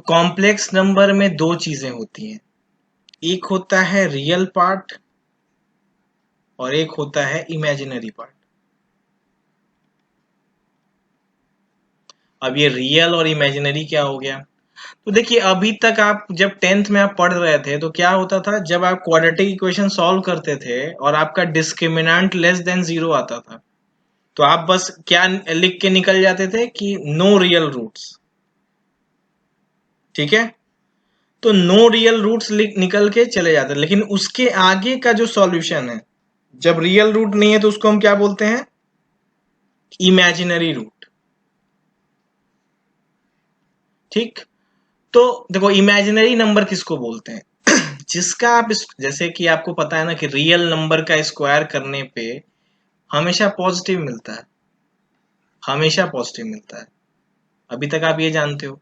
Complex number में दो चीजें होती हैं, एक होता है रियल पार्ट और एक होता है इमेजिनरी पार्ट। अब ये रियल और इमेजिनरी क्या हो गया? तो देखिए अभी तक आप जब 10th में आप पढ़ रहे थे तो क्या होता था, जब आप क्वाड्रेटिक इक्वेशन सॉल्व करते थे और आपका डिस्क्रिमिनेंट लेस देन 0 आता था तो आप बस क्या लिख के निकल जाते थे कि नो रियल रूट्स। ठीक है, तो नो रियल रूट्स निकल के चले जाते हैं, लेकिन उसके आगे का जो सॉल्यूशन है, जब रियल रूट नहीं है तो उसको हम क्या बोलते हैं? Imaginary root. ठीक, तो देखो इमेजिनरी नंबर किसको बोलते हैं? जिसका आप जैसे कि आपको पता है ना कि रियल नंबर का स्क्वायर करने पे हमेशा पॉजिटिव मिलता है, हमेशा पॉजिटिव मिलता है। अभी तक आप ये जानते हो।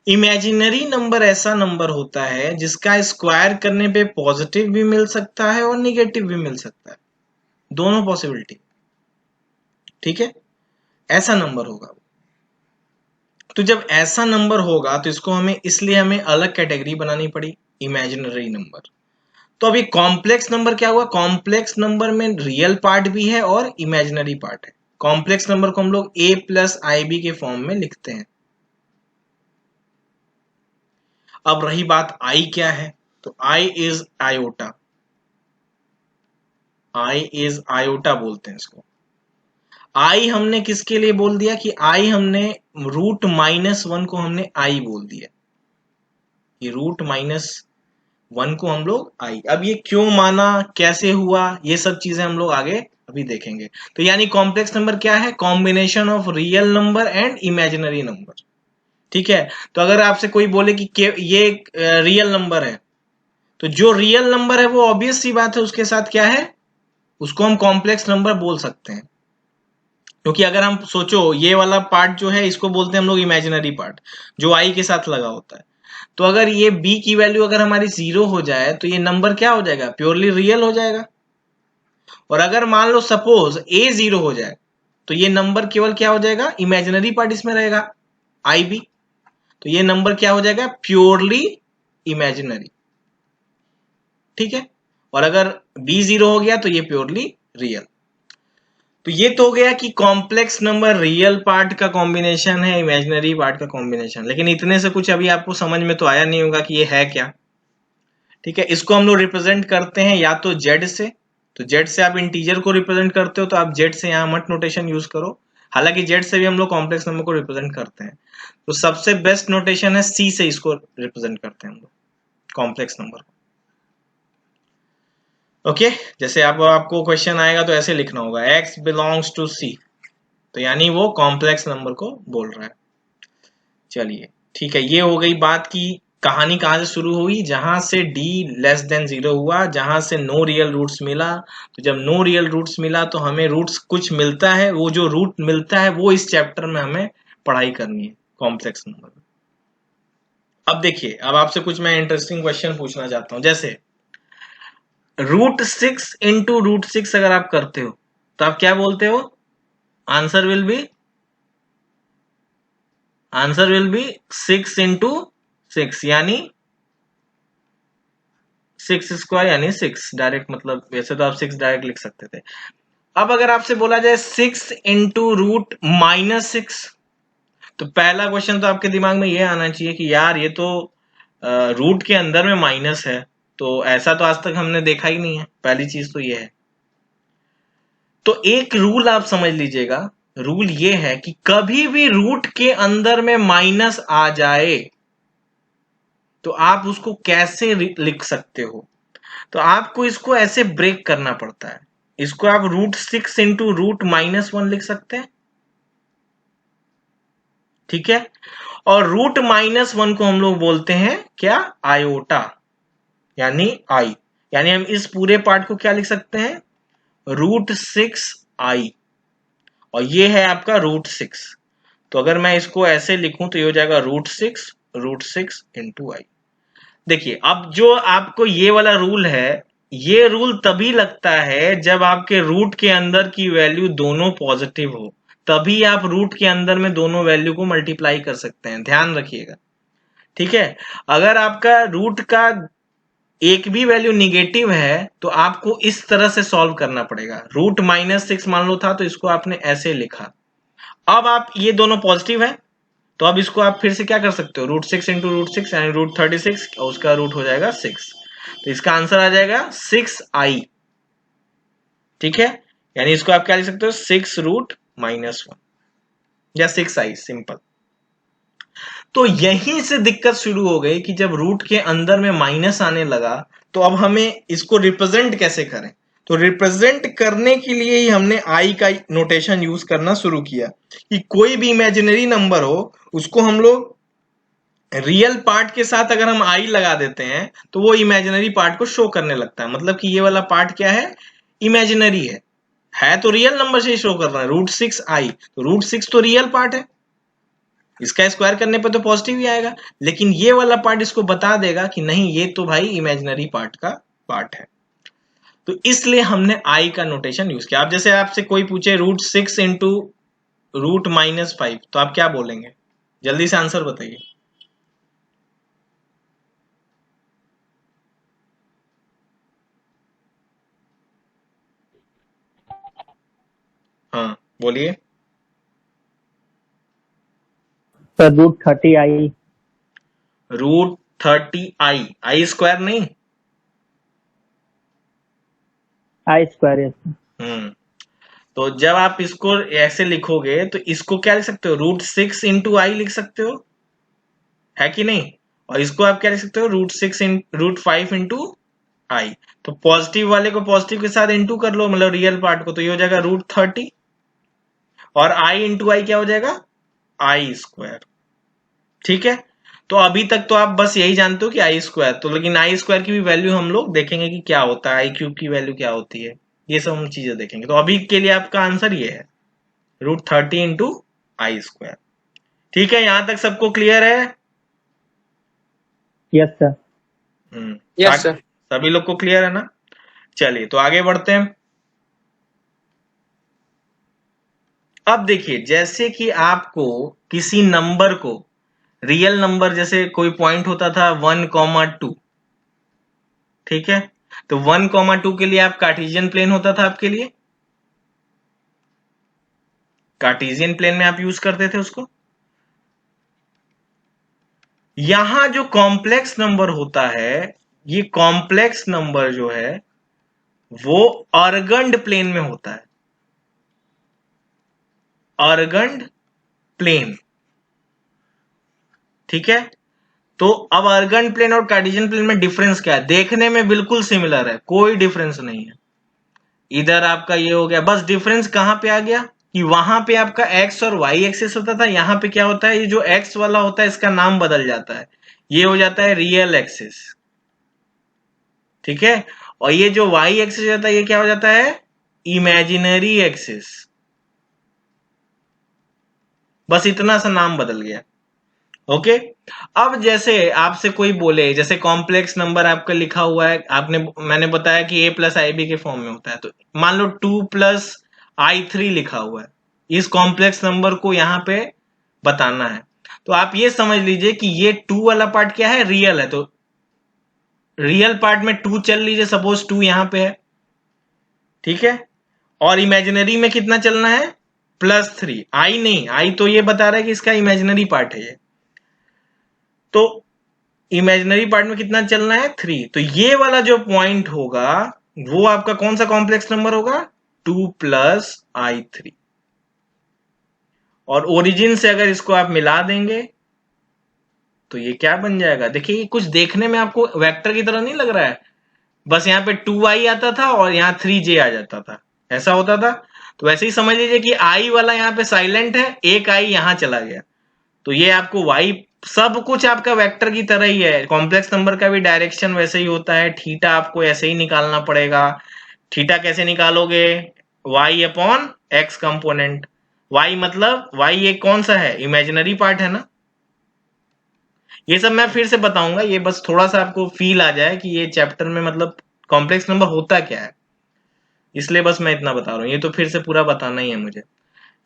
इमेजिनरी नंबर ऐसा नंबर होता है जिसका स्क्वायर करने पे पॉजिटिव भी मिल सकता है और निगेटिव भी मिल सकता है, दोनों पॉसिबिलिटी। ठीक है, ऐसा नंबर होगा। तो जब ऐसा नंबर होगा तो इसको हमें अलग कैटेगरी बनानी पड़ी, इमेजिनरी नंबर। तो अभी कॉम्प्लेक्स नंबर क्या हुआ? कॉम्प्लेक्स नंबर में रियल पार्ट भी है और इमेजिनरी पार्ट है। कॉम्प्लेक्स नंबर को हम लोग a प्लस आई बी के फॉर्म में लिखते हैं। अब रही बात i क्या है, तो i is iota, i is iota बोलते हैं इसको। i हमने किसके लिए बोल दिया कि i हमने √-1 को हमने i बोल दिया, ये √-1 को हम लोग i। अब ये क्यों माना, कैसे हुआ, ये सब चीजें हम लोग आगे अभी देखेंगे। तो यानी कॉम्प्लेक्स नंबर क्या है? Combination of real number and imaginary number. ठीक है, तो अगर आपसे कोई बोले कि ये रियल नंबर है, तो जो रियल नंबर है वो ऑब्वियस सी बात है उसके साथ क्या है, उसको हम कॉम्प्लेक्स नंबर बोल सकते हैं। क्योंकि अगर हम सोचो ये वाला पार्ट जो है इसको बोलते हैं हम लोग इमेजिनरी पार्ट, जो आई के साथ लगा होता है। तो अगर ये b की वैल्यू अगर हमारी 0 हो जाए तो ये नंबर क्या हो जाएगा? प्योरली रियल हो जाएगा। और अगर मान लो सपोज a 0 हो जाए तो ये नंबर केवल क्या हो जाएगा? इमेजिनरी पार्ट इसमें रहेगा ib, तो ये नंबर क्या हो जाएगा? Purely imaginary. ठीक है, और अगर b 0 हो गया तो ये प्योरली रियल। तो ये तो हो गया कि कॉम्प्लेक्स नंबर रियल पार्ट का कॉम्बिनेशन है, इमेजिनरी पार्ट का कॉम्बिनेशन। लेकिन इतने से कुछ अभी आपको समझ में तो आया नहीं होगा कि ये है क्या। ठीक है, इसको हम लोग रिप्रेजेंट करते हैं या तो जेड से, तो जेड से आप इंटीजर को रिप्रेजेंट करते हो तो आप जेड से यहाँ मत नोटेशन यूज करो, हालांकि जेड से भी हम लोग कॉम्प्लेक्स नंबर को रिप्रेजेंट करते हैं। तो सबसे बेस्ट नोटेशन है सी से इसको रिप्रेजेंट करते हैं हम लोग कॉम्प्लेक्स नंबर को। ओके, जैसे आपको क्वेश्चन आएगा तो ऐसे लिखना होगा x बिलोंग्स टू c, तो यानी वो कॉम्प्लेक्स नंबर को बोल रहा है। चलिए ठीक है, ये हो गई बात की कहानी कहां से शुरू हुई, जहां से d लेस देन 0 हुआ, जहां से नो रियल रूट्स मिला। तो जब नो रियल रूट्स मिला तो हमें रूट्स कुछ मिलता है, वो जो रूट मिलता है वो इस चैप्टर में हमें पढ़ाई करनी है, कॉम्प्लेक्स नंबर। अब देखिए, अब आपसे कुछ मैं इंटरेस्टिंग क्वेश्चन पूछना चाहता हूं। जैसे √6 इंटू √6 अगर आप करते हो तो आप क्या बोलते हो? आंसर विल बी 6 इंटू 6 यानी 6 स्क्वायर यानी 6 डायरेक्ट, मतलब वैसे तो आप 6 डायरेक्ट लिख सकते थे। अब अगर आपसे बोला जाए 6 इंटू √-6, तो पहला क्वेश्चन तो आपके दिमाग में ये आना चाहिए कि यार ये तो रूट के अंदर में माइनस है, तो ऐसा तो आज तक हमने देखा ही नहीं है। पहली चीज तो ये है। तो एक रूल आप समझ लीजिएगा, रूल ये है कि कभी भी रूट के अंदर में माइनस आ जाए तो आप उसको कैसे लिख सकते हो? तो आपको इसको ऐसे ब्रेक करना पड़ता है। इसको आप √6 इंटू √-1 लिख सकते हैं। ठीक है, और √-1 को हम लोग बोलते हैं क्या? आयोटा, यानी आई। यानी हम इस पूरे पार्ट को क्या लिख सकते हैं? √6i, और ये है आपका √6। तो अगर मैं इसको ऐसे लिखूं तो ये हो जाएगा √6 इंटू आई। देखिए, अब जो आपको ये वाला रूल है, ये रूल तभी लगता है जब आपके रूट के अंदर की वैल्यू दोनों पॉजिटिव हो, तभी आप रूट के अंदर में दोनों वैल्यू को मल्टीप्लाई कर सकते हैं। ध्यान रखिएगा। ठीक है, अगर आपका रूट का एक भी वैल्यू निगेटिव है तो आपको इस तरह से सॉल्व करना पड़ेगा। रूट -6 मान लो था तो इसको आपने ऐसे लिखा। अब आप ये दोनों पॉजिटिव है तो अब इसको आप फिर से क्या कर सकते हो, √6 इंटू √6 यानी √36 और उसका रूट हो जाएगा 6। तो इसका आंसर आ जाएगा 6i। ठीक है, यानी इसको आप क्या लिख सकते हो, 6√-1 या 6i सिंपल। तो यहीं से दिक्कत शुरू हो गई कि जब रूट के अंदर में माइनस आने लगा तो अब हमें इसको रिप्रेजेंट कैसे करें। तो रिप्रेजेंट करने के लिए ही हमने आई का नोटेशन यूज करना शुरू किया कि कोई भी इमेजिनरी नंबर हो उसको हम लोग रियल पार्ट के साथ अगर हम आई लगा देते हैं तो वो इमेजिनरी पार्ट को शो करने लगता है। मतलब कि ये वाला पार्ट क्या है, इमेजिनरी है तो रियल नंबर से ही शो कर रहा है, √6i। तो √6 तो रियल पार्ट है, इसका स्क्वायर करने पर तो पॉजिटिव ही आएगा, लेकिन ये वाला पार्ट इसको बता देगा कि नहीं ये तो भाई इमेजिनरी पार्ट का पार्ट है। तो इसलिए हमने आई का नोटेशन यूज किया। अब जैसे आपसे कोई पूछे √6 इंटू √-5 तो आप क्या बोलेंगे, जल्दी से आंसर बताइए। हाँ बोलिए। Sir √30i। √30i, आई स्क्वायर नहीं, i²। तो जब आप इसको ऐसे लिखोगे तो इसको क्या लिख सकते हो, √6 इंटू आई लिख सकते हो, है कि नहीं। और इसको आप क्या लिख सकते हो, √5 इंटू आई। तो पॉजिटिव वाले को पॉजिटिव के साथ इंटू कर लो, मतलब रियल पार्ट को, तो ये हो जाएगा √30 और आई इंटू आई क्या हो जाएगा, i²। ठीक है, तो अभी तक तो आप बस यही जानते हो कि i², तो लेकिन i² की भी वैल्यू हम लोग देखेंगे कि क्या होता है, i³ की वैल्यू क्या होती है, ये सब हम चीजें देखेंगे। तो अभी के लिए आपका आंसर ये है, √30 इंटू i²। ठीक है, यहां तक सबको क्लियर है। Yes sir. Yes sir. सभी लोग को क्लियर है ना। चलिए तो आगे बढ़ते हैं। अब देखिए, जैसे कि आपको किसी नंबर को, रियल नंबर जैसे कोई पॉइंट होता था 1,2, ठीक है, तो 1,2 के लिए आप कार्टेशियन प्लेन होता था आपके लिए, कार्टेशियन प्लेन में आप यूज करते थे उसको। यहां जो कॉम्प्लेक्स नंबर होता है, ये कॉम्प्लेक्स नंबर जो है वो अर्गंड प्लेन में होता है, अर्गंड प्लेन। ठीक है, तो अब अर्गंड प्लेन और कार्टेशियन प्लेन में डिफरेंस क्या है, देखने में बिल्कुल सिमिलर है, कोई डिफरेंस नहीं है। इधर आपका ये हो गया, बस डिफरेंस कहां पे आ गया कि वहां पे आपका एक्स और वाई एक्सिस होता था, यहां पे क्या होता है, ये जो एक्स वाला होता है इसका नाम बदल जाता है, ये हो जाता है रियल एक्सिस। ठीक है, और ये जो वाई एक्सिस होता है ये क्या हो जाता है, इमेजिनरी एक्सिस। बस इतना सा नाम बदल गया। ओके, अब जैसे आपसे कोई बोले, जैसे कॉम्प्लेक्स नंबर आपका लिखा हुआ है, मैंने बताया कि a+ib के फॉर्म में होता है, तो मान लो 2+i3 लिखा हुआ है, इस कॉम्प्लेक्स नंबर को यहां पे बताना है। तो आप ये समझ लीजिए कि ये 2 वाला पार्ट क्या है, रियल है, तो रियल पार्ट में 2 चल लीजिए, सपोज 2 यहां पे है, ठीक है, और इमेजिनरी में कितना चलना है, +3। आई नहीं, आई तो ये बता रहा है कि इसका इमेजिनरी पार्ट है ये, तो इमेजिनरी पार्ट में कितना चलना है, 3। तो ये वाला जो पॉइंट होगा वो आपका कौन सा कॉम्प्लेक्स नंबर होगा, 2+i3। और ओरिजिन से अगर इसको आप मिला देंगे तो ये क्या बन जाएगा, देखिए कुछ देखने में आपको वेक्टर की तरह नहीं लग रहा है, बस यहाँ पे 2i आता था और यहाँ 3j आ जाता था, ऐसा होता था। तो वैसे ही समझ लीजिए कि i वाला यहाँ पे साइलेंट है, एक i यहाँ चला गया, तो ये आपको y, सब कुछ आपका वेक्टर की तरह ही है। कॉम्प्लेक्स नंबर का भी डायरेक्शन वैसे ही होता है, थीटा आपको ऐसे ही निकालना पड़ेगा। थीटा कैसे निकालोगे, y/x कंपोनेंट, y मतलब y एक कौन सा है, इमेजिनरी पार्ट है ना। ये सब मैं फिर से बताऊंगा, ये बस थोड़ा सा आपको फील आ जाए कि ये चैप्टर में मतलब कॉम्प्लेक्स नंबर होता क्या है, इसलिए बस मैं इतना बता रहा हूं, ये तो फिर से पूरा बताना ही है मुझे।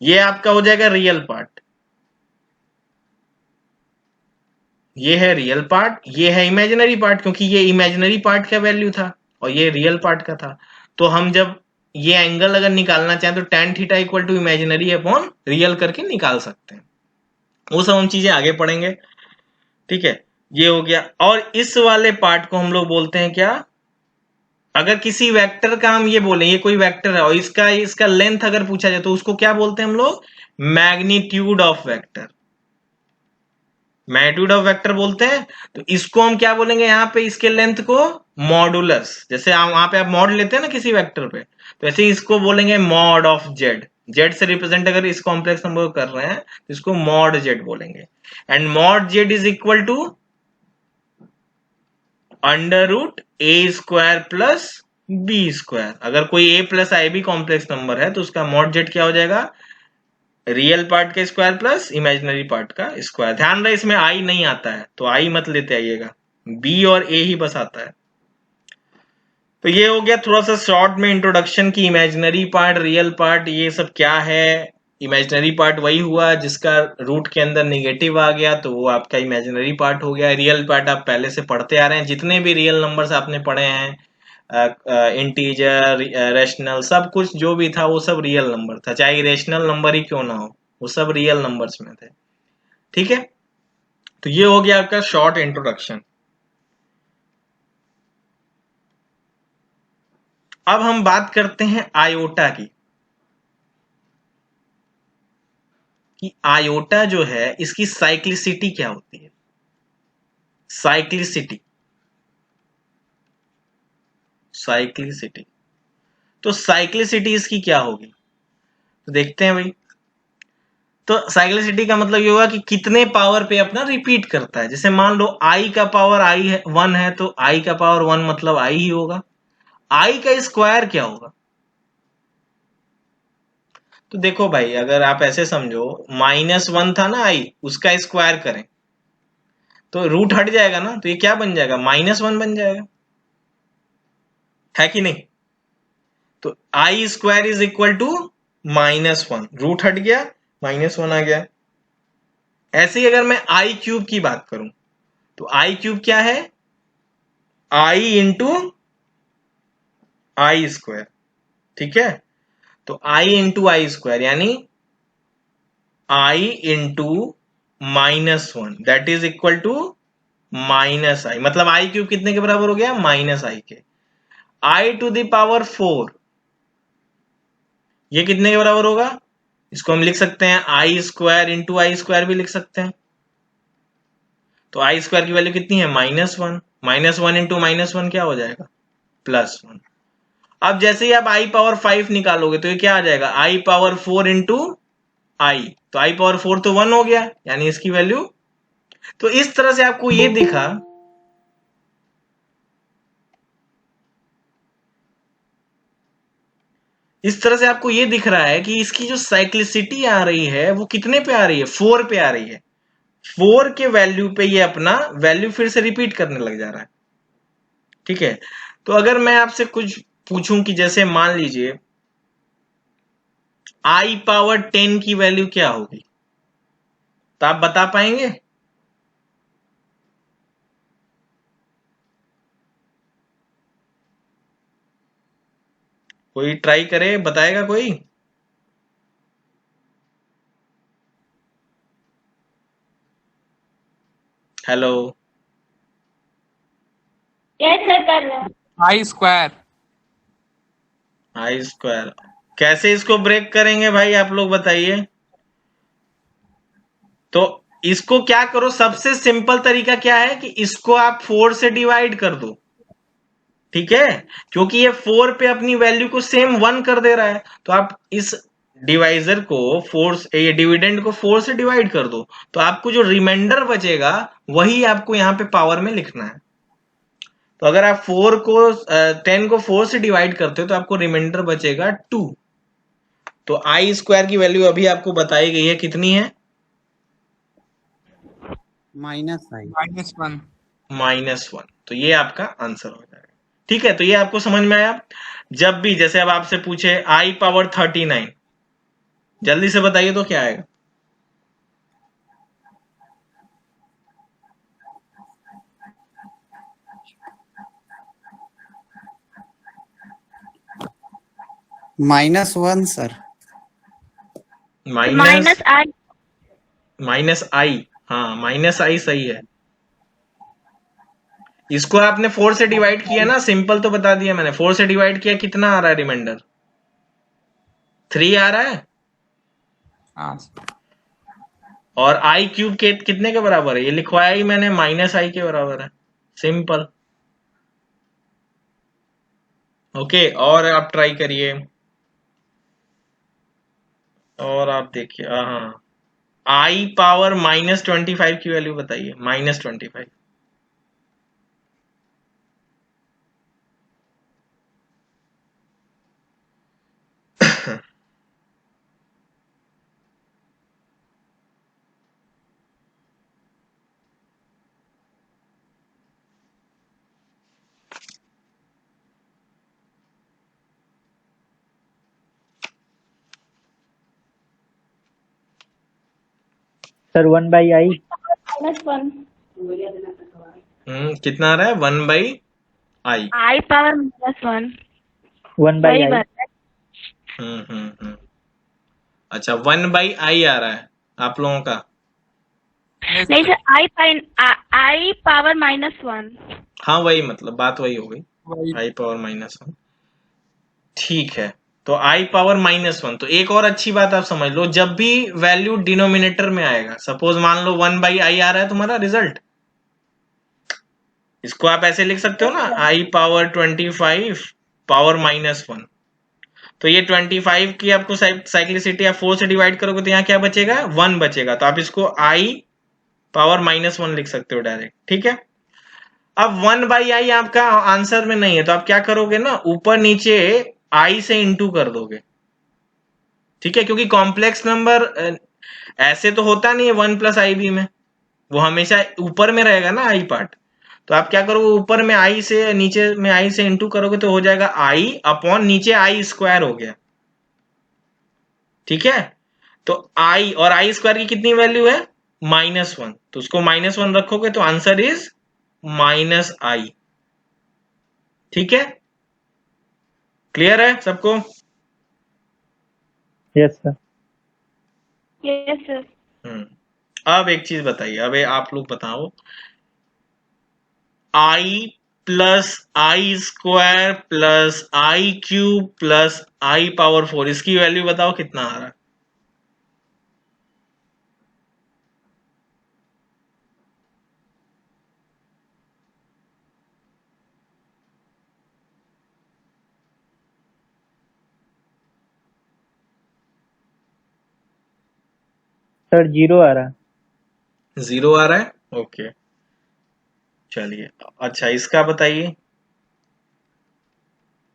ये आपका हो जाएगा रियल पार्ट, ये है रियल पार्ट, ये है इमेजिनरी पार्ट, क्योंकि ये इमेजिनरी पार्ट का वैल्यू था और ये रियल पार्ट का था। तो हम जब ये एंगल अगर निकालना चाहें तो tan theta equal to imaginary upon real करके निकाल सकते हैं। वो सब हम चीजें आगे पढ़ेंगे, ठीक है। ये हो गया। और इस वाले पार्ट को हम लोग बोलते हैं क्या, अगर किसी वेक्टर का हम ये बोले ये कोई वेक्टर है और इसका इसका लेंथ अगर पूछा जाए तो उसको क्या बोलते हैं हम लोग, magnitude of vector, magnitude of vector बोलते हैं। तो इसको हम क्या बोलेंगे यहाँ पे, इसके लेंथ को मॉडुलस, जैसे वहां पे आप मॉड लेते हैं ना किसी वेक्टर पे, तो ऐसे इसको बोलेंगे मॉड ऑफ जेड। जेड से रिप्रेजेंट अगर इस कॉम्प्लेक्स नंबर को कर रहे हैं तो इसको मॉड जेड बोलेंगे। And mod Z is equal to under root A square plus B square. अगर कोई A plus I B complex number है तो उसका मॉड जेड क्या हो जाएगा, रियल पार्ट का स्क्वायर प्लस इमेजिनरी पार्ट का स्क्वायर। ध्यान रहे इसमें आई नहीं आता है तो आई मत लेते आइएगा, बी और ए ही बस आता है। तो ये हो गया थोड़ा सा शॉर्ट में इंट्रोडक्शन की इमेजिनरी पार्ट रियल पार्ट ये सब क्या है। इमेजिनरी पार्ट वही हुआ जिसका रूट के अंदर निगेटिव आ गया तो वो आपका इमेजिनरी पार्ट हो गया। रियल पार्ट आप पहले से पढ़ते आ रहे हैं, जितने भी रियल नंबर्स आपने पढ़े हैं, इंटीजर रेशनल सब कुछ जो भी था वो सब रियल नंबर था, चाहे रेशनल नंबर ही क्यों ना हो वो सब रियल नंबर्स में थे, ठीक है। तो ये हो गया आपका शॉर्ट इंट्रोडक्शन। अब हम बात करते हैं आयोटा की, कि आयोटा जो है इसकी साइक्लिसिटी क्या होती है। साइक्लिसिटी, साइक्लिसिटी, तो साइक्लिसिटी इसकी क्या होगी, तो देखते हैं भाई। तो साइक्लिसिटी का मतलब ये होगा कि कितने पावर पे अपना रिपीट करता है। जैसे मान लो आई का पावर आई है 1 है तो आई का पावर 1 मतलब आई ही होगा। आई का स्क्वायर क्या होगा, तो देखो भाई अगर आप ऐसे समझो -1 था ना आई, उसका स्क्वायर करें तो रूट हट जाएगा ना, तो ये क्या बन जाएगा, -1 बन जाएगा, है कि नहीं। तो i square is equal to -1, root हट गया -1 आ गया। ऐसे ही अगर मैं आई क्यूब की बात करूं तो आई क्यूब क्या है, आई इंटू आई स्क्वायर, ठीक है। तो आई इंटू आई स्क्वायर यानी i into -1 that is equal to minus i, मतलब आई क्यूब कितने के बराबर हो गया, माइनस आई के। आई टू द पावर 4 ये कितने के बराबर होगा, इसको हम लिख सकते हैं आई स्क्वायर इंटू आई स्क्वायर भी लिख सकते हैं। तो आई स्क्वायर की वैल्यू कितनी है, -1, -1 इंटू -1 क्या हो जाएगा, +1। अब जैसे ही आप आई पावर 5 निकालोगे तो ये क्या आ जाएगा, आई पावर 4 इंटू आई, तो आई पावर 4 तो 1 हो गया यानी इसकी वैल्यू। तो इस तरह से आपको ये दिखा, इस तरह से आपको ये दिख रहा है कि इसकी जो साइक्लिसिटी आ रही है वो कितने पे आ रही है, 4 पे आ रही है। 4 के वैल्यू पे ये अपना वैल्यू फिर से रिपीट करने लग जा रहा है, ठीक है। तो अगर मैं आपसे कुछ पूछूं कि जैसे मान लीजिए आई पावर 10 की वैल्यू क्या होगी, तो आप बता पाएंगे, कोई ट्राई करे, बताएगा कोई। हेलो, कैसे कर रहे हैं? आई स्क्वायर। आई स्क्वायर कैसे इसको ब्रेक करेंगे भाई आप लोग बताइए। तो इसको क्या करो, सबसे सिंपल तरीका क्या है कि इसको आप 4 से डिवाइड कर दो, ठीक है, क्योंकि ये 4 पे अपनी वैल्यू को सेम 1 कर दे रहा है। तो आप इस डिवाइजर को 4, ये डिविडेंड को 4 से डिवाइड कर दो, तो आपको जो रिमाइंडर बचेगा वही आपको यहाँ पे पावर में लिखना है। तो अगर आप 10 को 4 से डिवाइड करते हो तो आपको रिमाइंडर बचेगा 2। तो आई स्क्वायर की वैल्यू अभी आपको बताई गई है, कितनी है, -1। -1। तो ये आपका आंसर हो जाएगा, ठीक है। तो ये आपको समझ में आया। जब भी जैसे अब आपसे पूछे आई पावर 39, जल्दी से बताइए तो क्या आएगा, -1 सर। माइनस -I -i, हाँ -i सही है। इसको आपने 4 से डिवाइड किया ना, सिंपल तो बता दिया मैंने। 4 से डिवाइड किया, कितना आ रहा है रिमाइंडर? 3 आ रहा है। हाँ और i क्यूब के कितने के बराबर है? ये लिखवाया ही मैंने, -i के बराबर है। सिंपल। ओके, और आप ट्राई करिए, और आप देखिए। हाँ, i पावर -25 की वैल्यू बताइए। -25। Sir 1/i। -1 कितना आ रहा है? 1/i। I power -1 1/i। वही बात है। अच्छा, 1/i आ रहा है आप लोगों का। नहीं सर, I पावर -1। हाँ, वही मतलब बात वही हो गई, वही। i power -1। ठीक है, तो i पावर -1। तो एक और अच्छी बात आप समझ लो, जब भी वैल्यू डिनोमिनेटर में आएगा, सपोज मान लो 1/i आ रहा है तुम्हारा रिजल्ट, इसको आप ऐसे लिख सकते हो ना, i पावर 25 पावर -1। तो ये 25 की आपको साइक्लिसिटी आप 4 से डिवाइड करोगे तो यहाँ क्या बचेगा? 1 बचेगा। तो आप इसको i पावर -1 लिख सकते हो डायरेक्ट। ठीक है, अब 1/i आपका आंसर में नहीं है, तो आप क्या करोगे ना, ऊपर नीचे i से इंटू कर दोगे। ठीक है, क्योंकि कॉम्प्लेक्स नंबर ऐसे तो होता नहीं है 1 + i में, वो हमेशा ऊपर में रहेगा ना i पार्ट। तो आप क्या करोगे, ऊपर में i से, नीचे में i से इंटू करोगे तो हो जाएगा i अपॉन नीचे i स्क्वायर हो गया। ठीक है, तो i और i स्क्वायर की कितनी वैल्यू है? -1। तो उसको -1 रखोगे तो आंसर इज -i। ठीक है, क्लियर है सबको? Yes sir. Yes sir. अब एक चीज बताइए, अब आप लोग बताओ, i plus I square plus I cube plus i power 4, इसकी वैल्यू बताओ कितना आ रहा है? सर 0 आ रहा है। 0 आ रहा है। ओके, चलिए। अच्छा, इसका बताइए।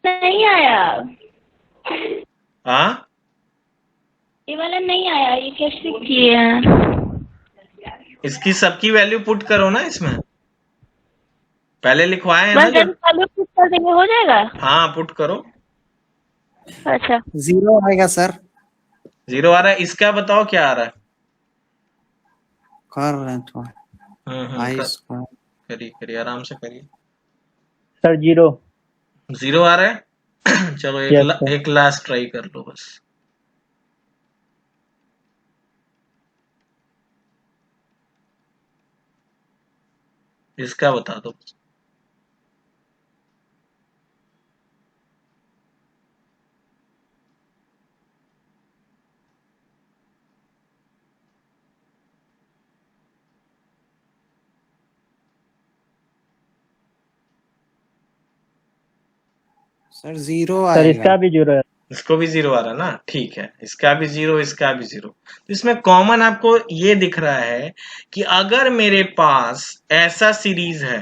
नहीं आया, हाँ, ये वाला नहीं आया, ये कैसे किए हैं? इसकी सबकी वैल्यू पुट करो ना इसमें, पहले लिखवाए हैं ना बस जब। चालू कर देंगे हो जाएगा। हाँ, पुट करो। अच्छा, 0 आएगा सर। 0 आ रहा है। इसका बताओ क्या आ रहा है? कर रहे हैं थोड़ा। आई कर, स्क्वायर। करिए करिए, आराम से करिए। सर 0। 0 आ रहा है। चलो यस सर। एक लास्ट ट्राई कर लो बस। इसका बता दो। सर 0 सर आएगा। इसका भी 0 है। इसको भी 0 आ रहा है ना, ठीक है। इसका भी 0, इसका भी 0। तो इसमें कॉमन आपको ये दिख रहा है कि अगर मेरे पास ऐसा सीरीज है,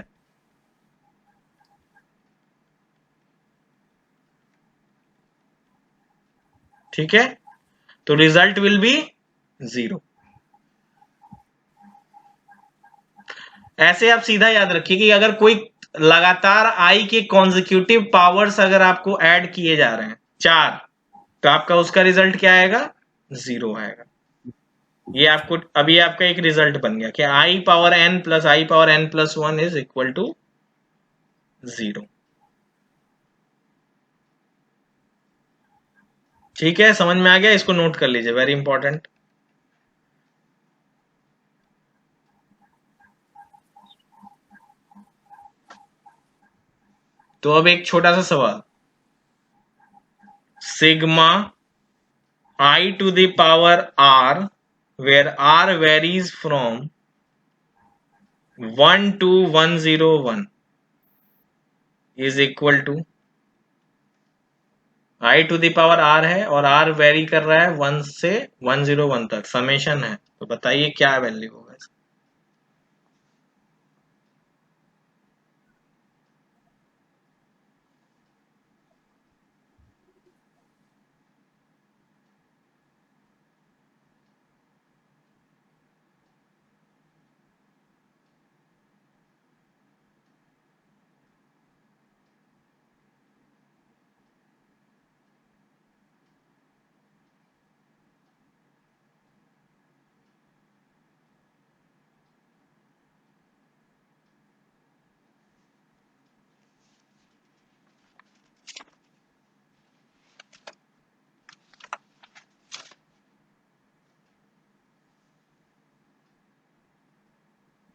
ठीक है, तो रिजल्ट विल बी 0। ऐसे आप सीधा याद रखिए कि अगर कोई लगातार i के कॉन्जिक्यूटिव पावर्स अगर आपको ऐड किए जा रहे हैं 4, तो आपका उसका रिजल्ट क्या आएगा? 0 आएगा। ये आपको अभी आपका एक रिजल्ट बन गया कि i power n plus i power n plus 1 is equal to 0। ठीक है, समझ में आ गया, इसको नोट कर लीजिए, वेरी इंपॉर्टेंट। तो अब एक छोटा सा सवाल, sigma I to the power R, where R varies from 1 to 101 is equal to, I to the power R है और R वेरी कर रहा है 1 से 101 तक, समेशन है, तो बताइए क्या वैल्यू होगा इसका।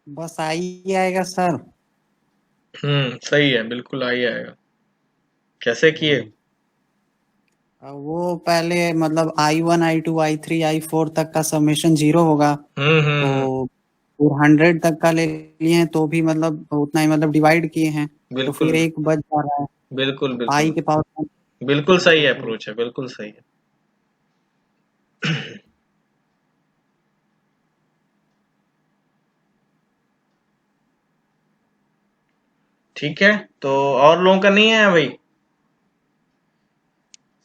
बस आई आएगा सर। सही है, बिल्कुल आई आएगा। कैसे किए? वो पहले मतलब I1 I2 I3 I4 तक का समेशन 0 होगा, तो 100 तक का ले लिए हैं तो भी मतलब उतना ही मतलब डिवाइड किए हैं, तो बिल्कुल फिर एक बच जा रहा है बिल्कुल आई बिल्कुल के पावर। बिल्कुल सही अप्रोच है, बिल्कुल सही है। ठीक है, तो और लोगों का नहीं है भाई?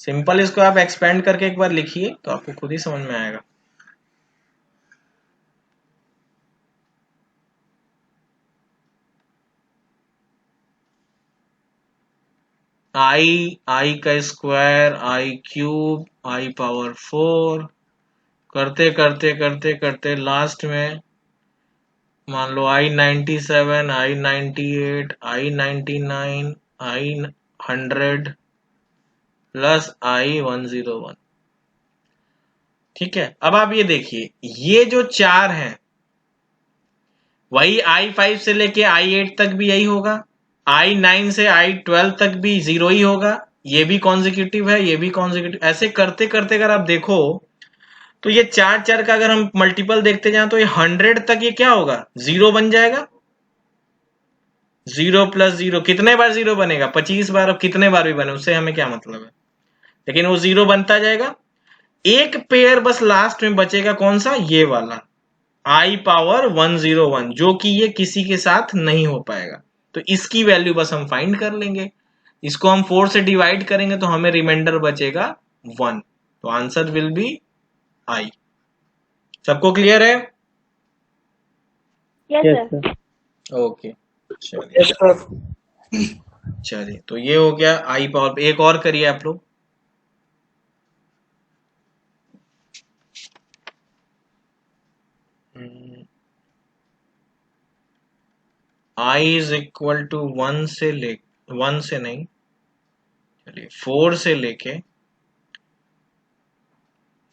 सिंपल इसको आप एक्सपेंड करके एक बार लिखिए तो आपको खुद ही समझ में आएगा। आई का स्क्वायर, आई क्यूब, आई पावर 4, करते करते करते करते लास्ट में मान लो I97, I98, I99, I100 plus I101। ठीक है, अब आप ये देखिए, ये जो चार हैं वही I5 से लेके I8 तक भी यही होगा, I9 से I12 तक भी 0 ही होगा, ये भी कॉन्जिक्यूटिव है, ये भी कॉन्जिक्यूटिव, ऐसे करते करते अगर आप देखो तो ये चार चार का अगर हम मल्टीपल देखते जाएं तो ये 100 तक ये क्या होगा, 0 बन जाएगा। 0 प्लस 0 कितने बार 0 बनेगा? 25 बार। अब कितने बार भी बने उससे हमें क्या मतलब है, लेकिन वो 0 बनता जाएगा। एक पेयर बस लास्ट में बचेगा, कौन सा? ये वाला I पावर 101, जो कि ये किसी के साथ नहीं हो पाएगा, तो इसकी वैल्यू बस हम फाइंड कर लेंगे। इसको हम 4 से डिवाइड करेंगे तो हमें रिमाइंडर बचेगा 1, तो आंसर विल बी I। सबको क्लियर है? Yes yes sir. Sir. Okay, चलिए Yes, sir. चलिए, तो ये हो गया I पावर। एक और करिए आप लोग। I इज इक्वल टू 1 से 1 से नहीं, चलिए 4 से लेके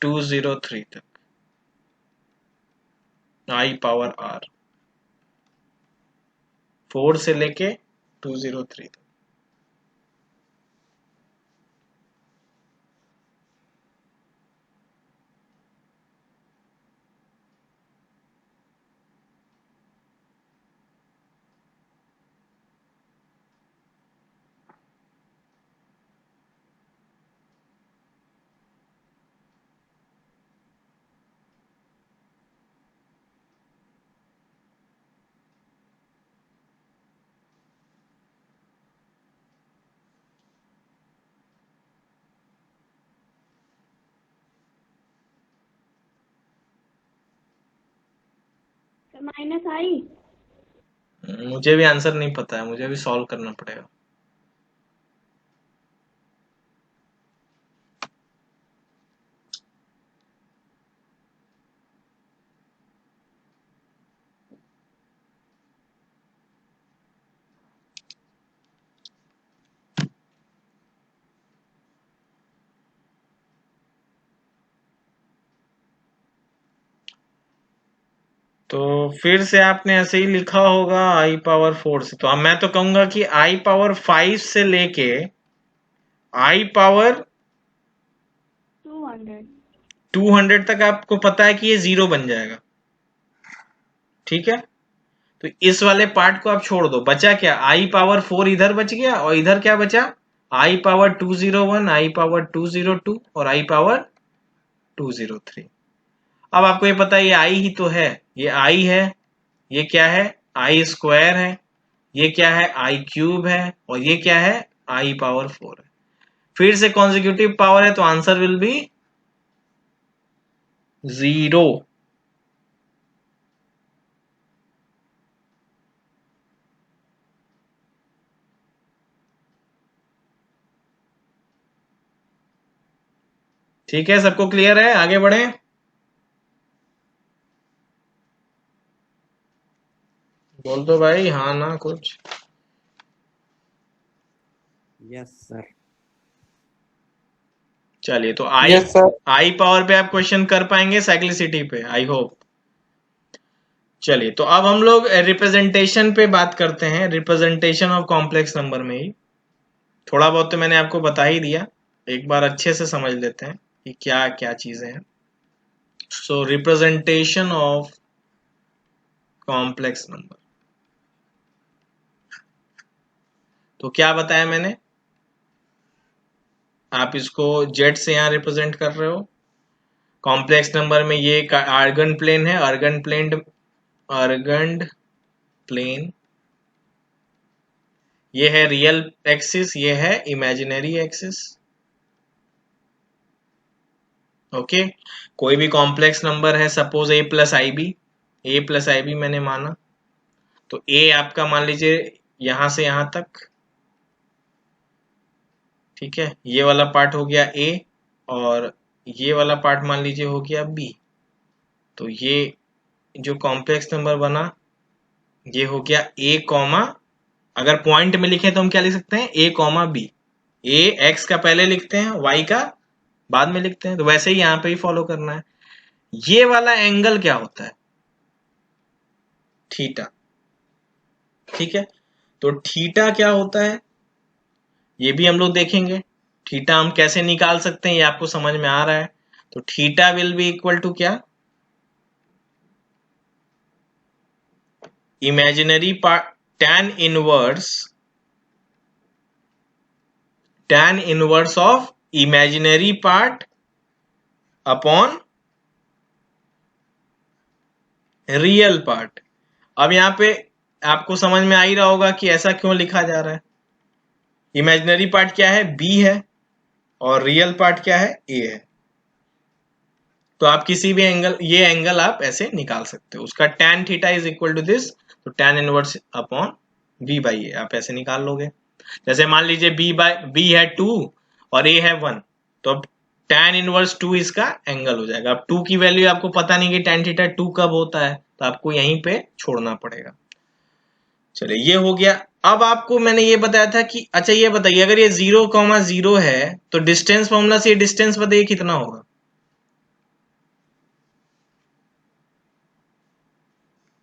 203 तक I पावर R, 4 से लेके 203 तक। तो माइनस आई। मुझे भी आंसर नहीं पता है, मुझे भी सॉल्व करना पड़ेगा। तो फिर से आपने ऐसे ही लिखा होगा i पावर 4 से। तो अब मैं तो कहूंगा कि i पावर 5 से लेके i पावर 200 तक आपको पता है कि ये 0 बन जाएगा। ठीक है, तो इस वाले पार्ट को आप छोड़ दो, बचा क्या, i पावर 4 इधर बच गया और इधर क्या बचा, i पावर 201, i पावर 202 और i पावर 203। अब आपको ये पता है ये i ही तो है, ये i है, ये क्या है, i स्क्वायर है, ये क्या है, i क्यूब है, और ये क्या है, i पावर 4 है। फिर से कॉन्जिक्यूटिव पावर है तो आंसर विल बी 0। ठीक है, सबको क्लियर है, आगे बढ़े। बोल दो भाई हाँ ना कुछ। Yes sir. चलिए, तो Yes, sir. आई पावर पे आप क्वेश्चन कर पाएंगे साइक्लिसिटी पे, आई होप। चलिए, तो अब हम लोग रिप्रेजेंटेशन पे बात करते हैं, रिप्रेजेंटेशन ऑफ कॉम्प्लेक्स नंबर में ही थोड़ा बहुत तो मैंने आपको बता ही दिया, एक बार अच्छे से समझ लेते हैं कि क्या क्या चीजें हैं। सो रिप्रेजेंटेशन ऑफ कॉम्प्लेक्स नंबर, तो क्या बताया मैंने, आप इसको जेड से यहां रिप्रेजेंट कर रहे हो। कॉम्प्लेक्स नंबर में ये आर्गन प्लेन है, अर्गन प्लेन, ये है रियल एक्सिस, ये है इमेजिनरी एक्सिस। ओके, कोई भी कॉम्प्लेक्स नंबर है, suppose a plus I B मैंने माना, तो a आपका मान लीजिए यहां से यहां तक, ठीक है, ये वाला पार्ट हो गया a और ये वाला पार्ट मान लीजिए हो गया b। तो ये जो कॉम्प्लेक्स नंबर बना ये हो गया a कॉमा, अगर पॉइंट में लिखे तो हम क्या लिख सकते हैं, a comma b। a x का पहले लिखते हैं, y का बाद में लिखते हैं, तो वैसे ही यहां पे ही फॉलो करना है। ये वाला एंगल क्या होता है, थीटा। ठीक है, तो थीटा क्या होता है ये भी हम लोग देखेंगे। थीटा हम कैसे निकाल सकते हैं ये आपको समझ में आ रहा है। तो theta will be equal to क्या, imaginary part tan inverse of imaginary part upon real part. अब यहां पे आपको समझ में आ ही रहा होगा कि ऐसा क्यों लिखा जा रहा है। इमेजिनरी पार्ट क्या है, b है, और रियल पार्ट क्या है, a है। तो आप किसी भी एंगल, ये एंगल आप ऐसे निकाल सकते हो, उसका tan theta is equal to this, तो tan inverse upon b by a आप ऐसे निकाल लोगे। जैसे मान लीजिए b है 2 और a है 1, तो अब tan इनवर्स 2 इसका एंगल हो जाएगा। अब 2 की वैल्यू आपको पता नहीं कि tan थीटा 2 कब होता है, तो आपको यहीं पे छोड़ना पड़ेगा। चलिए, ये हो गया। अब आपको मैंने ये बताया था कि अच्छा ये बताइए, अगर ये 0,0 है तो डिस्टेंस फॉर्मूला से ये डिस्टेंस बताइए कितना होगा।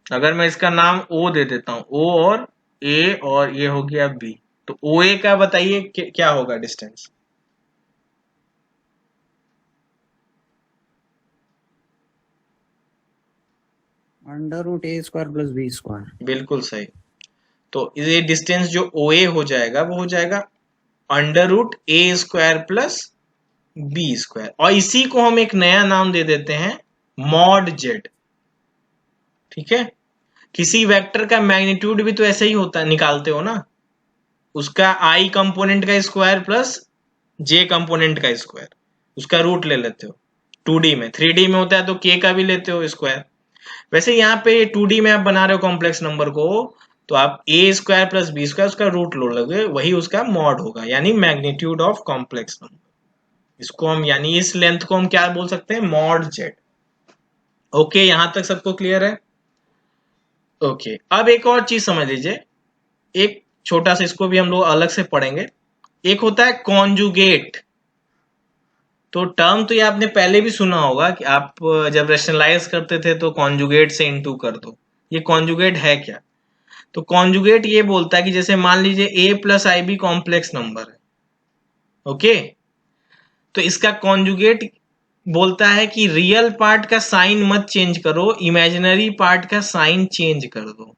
अगर मैं इसका नाम O दे देता हूं, O और A और ये हो गया B, तो OA का बताइए क्या होगा distance. Under root A square plus B square. बिल्कुल सही। तो ये डिस्टेंस जो OA हो जाएगा वो हो जाएगा under root A square plus B square, और इसी को हम एक नया नाम दे देते हैं मॉड जेड। ठीक है, किसी वेक्टर का मैग्नीट्यूड भी तो ऐसे ही होता है, निकालते हो ना, उसका आई कंपोनेंट का स्क्वायर प्लस जे कंपोनेंट का स्क्वायर, उसका रूट ले लेते हो 2D में। 3D में होता है तो के का भी लेते हो स्क्वायर। वैसे यहाँ पे 2D में आप बना रहे हो कॉम्प्लेक्स नंबर को, तो आप ए स्क्वायर प्लस बी स्क्वायर उसका रूट लो लोगे, वही उसका मॉड होगा, यानी मैग्नीट्यूड ऑफ कॉम्प्लेक्स नंबर। इसको हम, यानी इस लेंथ को हम क्या बोल सकते हैं, मॉड जेड। ओके, यहां तक सबको क्लियर है। ओके, अब एक और चीज समझ लीजिए, एक छोटा सा, इसको भी हम लोग अलग से पढ़ेंगे। एक होता है कॉन्जुगेट, तो टर्म तो ये आपने पहले भी सुना होगा कि आप जब रेशनलाइज करते थे तो कॉन्जुगेट से इनटू कर दो। ये कॉन्जुगेट है क्या? तो कॉन्जुगेट ये बोलता है कि जैसे मान लीजिए a plus I B complex number है, ओके, तो इसका कॉन्जुगेट बोलता है कि रियल पार्ट का साइन मत चेंज करो, इमेजिनरी पार्ट का साइन चेंज कर दो।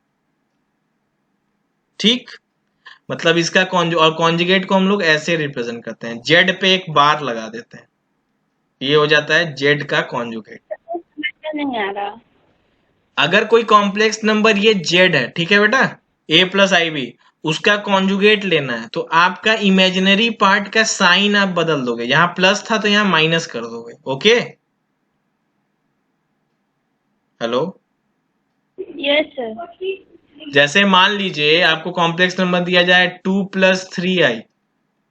ठीक, मतलब इसका और कॉन्जुगेट को हम लोग ऐसे रिप्रेजेंट करते हैं, जेड पे एक बार लगा देते हैं, ये हो जाता है जेड का कॉन्जुगेट। नहीं आ रहा। अगर कोई कॉम्प्लेक्स नंबर ये जेड है, ठीक है बेटा, a प्लस आई बी, उसका कॉन्जुगेट लेना है तो आपका इमेजिनरी पार्ट का साइन आप बदल दोगे, यहां प्लस था तो यहां माइनस कर दोगे। Okay, hello, yes sir. जैसे मान लीजिए आपको कॉम्प्लेक्स नंबर दिया जाए 2 प्लस 3i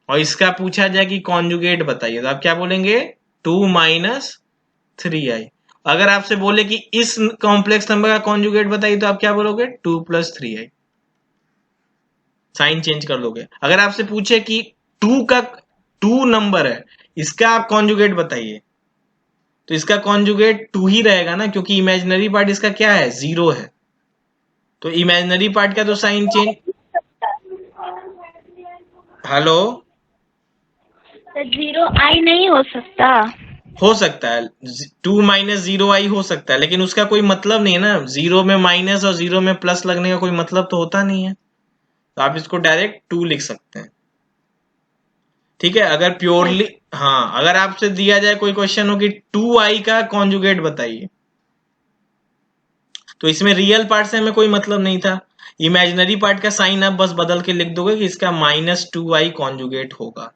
और इसका पूछा जाए कि कॉन्जुगेट बताइए, तो आप क्या बोलेंगे? 2 माइनस 3i। अगर आपसे बोले कि इस कॉम्प्लेक्स नंबर का कॉन्जुगेट बताइए तो आप क्या बोलोगे? 2 प्लस 3i, साइन चेंज कर दोगे। अगर आपसे पूछे कि 2 नंबर है, इसका आप कॉन्जुगेट बताइए, तो इसका कॉन्जुगेट 2 ही रहेगा ना, क्योंकि इमेजिनरी पार्ट इसका क्या है? 0 है, तो इमेजिनरी पार्ट का तो साइन चेंज। हेलो, जीरो आई नहीं हो सकता। हो सकता है 2 माइनस 0i हो सकता है, लेकिन उसका कोई मतलब नहीं है ना, 0 में माइनस और 0 में प्लस लगने का कोई मतलब तो होता नहीं है, तो आप इसको डायरेक्ट 2 लिख सकते हैं। ठीक है, अगर प्योरली, हाँ, अगर आपसे दिया जाए कोई क्वेश्चन हो कि 2i का कॉन्जुगेट बताइए, तो इसमें रियल पार्ट से हमें कोई मतलब नहीं था, इमेजिनरी पार्ट का साइन आप बस बदल के लिख दोगे कि इसका -2i कॉन्जुगेट होगा।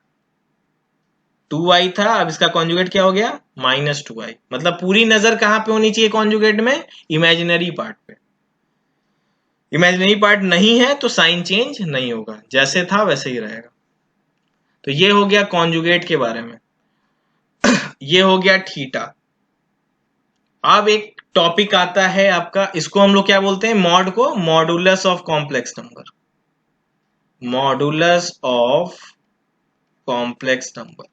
2i था, अब इसका कॉन्जुगेट क्या हो गया? -2i। मतलब पूरी नजर कहां पे होनी चाहिए कॉन्जुगेट में? इमेजिनरी पार्ट पे। इमेजिनरी पार्ट नहीं है तो साइन चेंज नहीं होगा, जैसे था वैसे ही रहेगा। तो ये हो गया कॉन्जुगेट के बारे में। ये हो गया थीटा। अब एक टॉपिक आता है आपका, इसको हम लोग क्या बोलते हैं? मॉड को, modulus of complex number, modulus of complex number.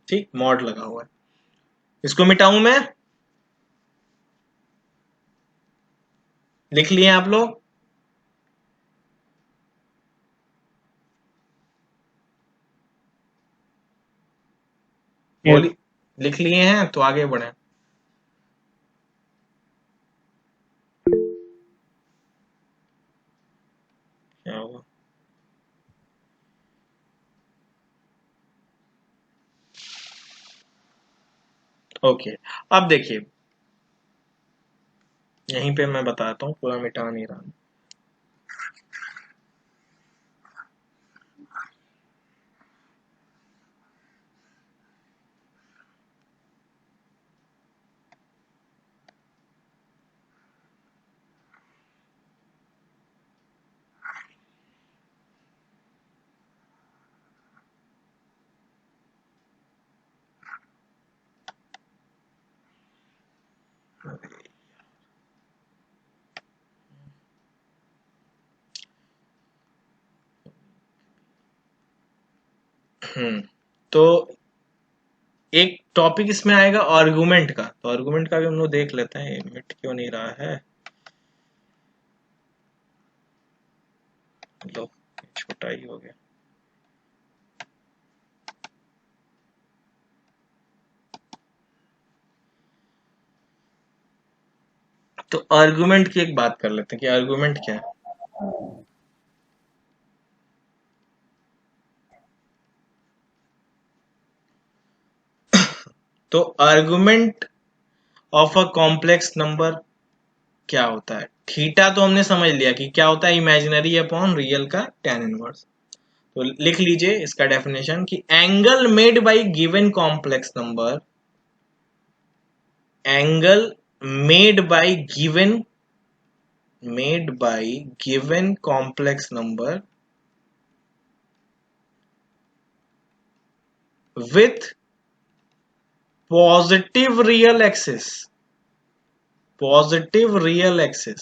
ठीक, मॉड लगा हुआ है, इसको मिटाऊं मैं? लिख लिए आप लोग? बोली, लिख लिए हैं तो आगे बढ़े। क्या होगा? ओके, अब देखिए, यहीं पे मैं बताता हूँ, पूरा मिटा नहीं रहा। तो एक टॉपिक इसमें आएगा आर्गुमेंट का, तो आर्गुमेंट का भी हम लोग देख लेते हैं, मिट क्यों नहीं रहा है। लो, छोटा ही हो गया। तो आर्गुमेंट की एक बात कर लेते हैं कि आर्गुमेंट क्या है। तो argument of a complex number क्या होता है? थीटा तो हमने समझ लिया कि क्या होता है, इमेजिनरी अपॉन रियल का tan इनवर्स। तो लिख लीजिए इसका डेफिनेशन कि angle made by given complex number, angle made by given complex number with positive real axis, positive real axis,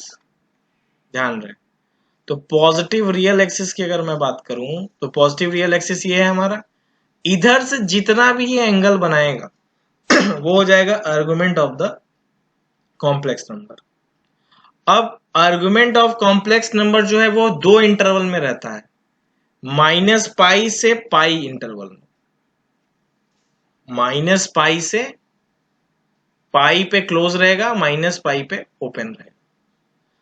ध्यान रहे। तो पॉजिटिव रियल एक्सिस की अगर मैं बात करूं तो पॉजिटिव रियल एक्सिस ये है हमारा, इधर से जितना भी ये एंगल बनाएगा वो हो जाएगा argument of the complex number. अब आर्गुमेंट ऑफ कॉम्प्लेक्स नंबर जो है वो दो इंटरवल में रहता है, -π से π इंटरवल में। -π से π पे क्लोज रहेगा, -π पे ओपन रहेगा।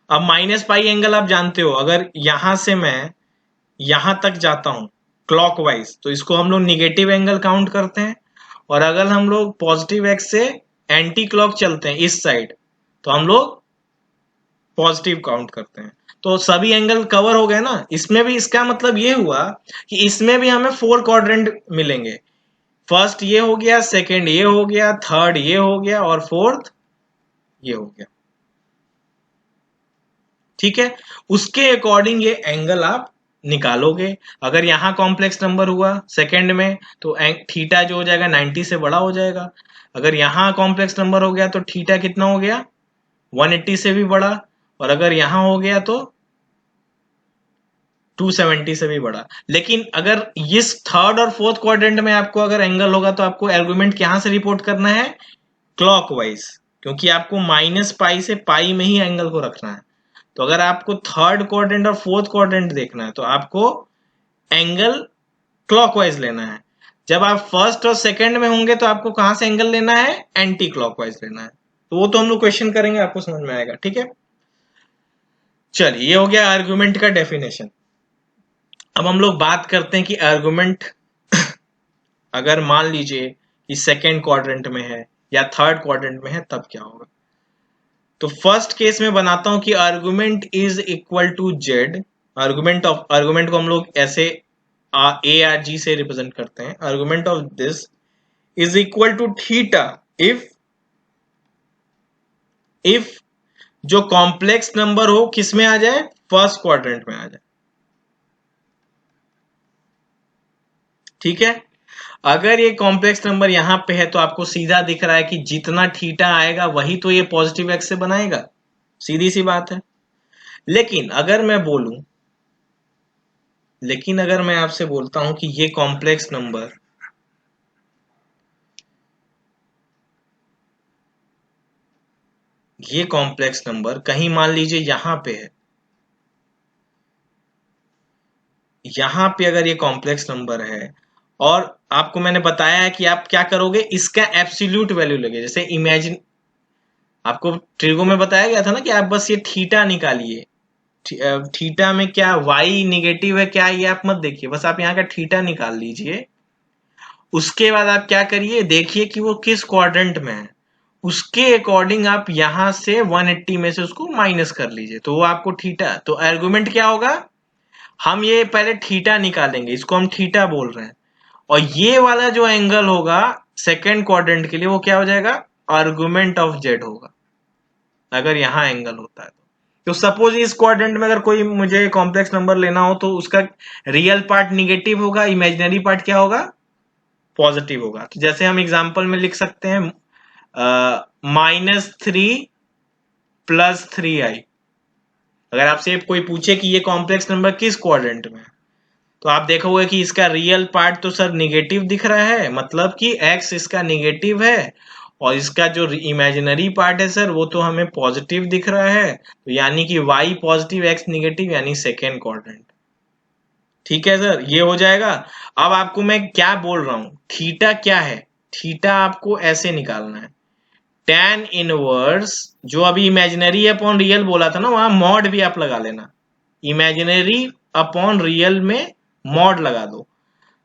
अब -π एंगल आप जानते हो, अगर यहां से मैं यहां तक जाता हूं क्लॉकवाइज तो इसको हम लोग निगेटिव एंगल काउंट करते हैं, और अगर हम लोग पॉजिटिव एक्स से एंटी क्लॉक चलते हैं इस साइड तो हम लोग पॉजिटिव काउंट करते हैं। तो सभी एंगल कवर हो गए ना। इसमें भी इसका मतलब ये हुआ कि इसमें भी हमें 4 क्वाड्रेंट मिलेंगे। फर्स्ट ये हो गया, सेकंड ये हो गया, थर्ड ये हो गया और फोर्थ ये हो गया। ठीक है, उसके अकॉर्डिंग ये एंगल आप निकालोगे। अगर यहां कॉम्प्लेक्स नंबर हुआ सेकंड में तो थीटा जो हो जाएगा 90 से बड़ा हो जाएगा। अगर यहां कॉम्प्लेक्स नंबर हो गया तो थीटा कितना हो गया, 180 से भी बड़ा, और अगर यहां हो गया तो 270 से भी बड़ा। लेकिन अगर इस थर्ड और फोर्थ क्वाड्रेंट में आपको अगर एंगल होगा तो आपको आर्गुमेंट कहां से रिपोर्ट करना है, क्लॉकवाइज, क्योंकि आपको -π से π में ही एंगल को रखना है। तो अगर आपको थर्ड क्वाड्रेंट और फोर्थ क्वाड्रेंट देखना है तो आपको एंगल क्लॉकवाइज लेना है। जब आप फर्स्ट और सेकंड में होंगे तो आपको कहां से एंगल लेना है, एंटी क्लॉकवाइज लेना है। तो वो तो हम लोग क्वेश्चन करेंगे, आपको समझ में आएगा। ठीक है, चलिए ये हो गया आर्गुमेंट का डेफिनेशन। अब हम लोग बात करते हैं कि आर्गुमेंट अगर मान लीजिए कि सेकेंड क्वाड्रेंट में है या थर्ड क्वाड्रेंट में है तब क्या होगा। तो फर्स्ट केस में बनाता हूं कि argument is equal to Z. Argument को हम लोग ऐसे ए आर जी से रिप्रेजेंट करते हैं। Argument of this is equal to theta if जो कॉम्प्लेक्स नंबर हो किस में आ जाए, फर्स्ट क्वाड्रेंट में आ जाए। ठीक है, अगर ये कॉम्प्लेक्स नंबर यहां पे है तो आपको सीधा दिख रहा है कि जितना थीटा आएगा वही तो ये पॉजिटिव एक्स से बनाएगा, सीधी सी बात है। लेकिन अगर मैं आपसे बोलता हूं कि ये कॉम्प्लेक्स नंबर कहीं मान लीजिए यहां पे है, यहां पे अगर ये कॉम्प्लेक्स नंबर है और आपको मैंने बताया है कि आप क्या करोगे, इसका एब्सोल्यूट वैल्यू लगे। जैसे इमेजिन, आपको ट्रिगो में बताया गया था ना कि आप बस ये थीटा निकालिए। थीटा में क्या y निगेटिव है क्या, ये आप मत देखिए, बस आप यहाँ का थीटा निकाल लीजिए। उसके बाद आप क्या करिए, देखिए कि वो किस क्वाड्रेंट में है, उसके अकॉर्डिंग आप यहां से 180 में से उसको माइनस कर लीजिए तो वो आपको थीटा। तो आर्गुमेंट क्या होगा, हम ये पहले थीटा निकालेंगे, इसको हम थीटा बोल रहे हैं, और ये वाला जो एंगल होगा सेकेंड क्वाड्रेंट के लिए वो क्या हो जाएगा, आर्गुमेंट ऑफ जेड होगा। अगर यहां एंगल होता है तो सपोज इस क्वाड्रेंट में अगर कोई मुझे कॉम्प्लेक्स नंबर लेना हो तो उसका रियल पार्ट निगेटिव होगा, इमेजिनरी पार्ट क्या होगा, पॉजिटिव होगा। तो जैसे हम एग्जांपल में लिख सकते हैं -3 + 3i। अगर आपसे कोई पूछे कि ये कॉम्प्लेक्स नंबर किस क्वाड्रेंट में है तो आप देखोगे कि इसका रियल पार्ट तो सर निगेटिव दिख रहा है, मतलब कि x इसका निगेटिव है, और इसका जो इमेजिनरी पार्ट है सर वो तो हमें पॉजिटिव दिख रहा है, तो यानी कि y पॉजिटिव x निगेटिव, यानी सेकेंड क्वाड्रेंट। ठीक है सर, ये हो जाएगा। अब आपको मैं क्या बोल रहा हूं, थीटा क्या है, थीटा आपको ऐसे निकालना है, tan इनवर्स, जो अभी इमेजिनरी अपॉन रियल बोला था ना, वहां मॉड भी आप लगा लेना, इमेजिनरी अपॉन रियल में मॉड लगा दो।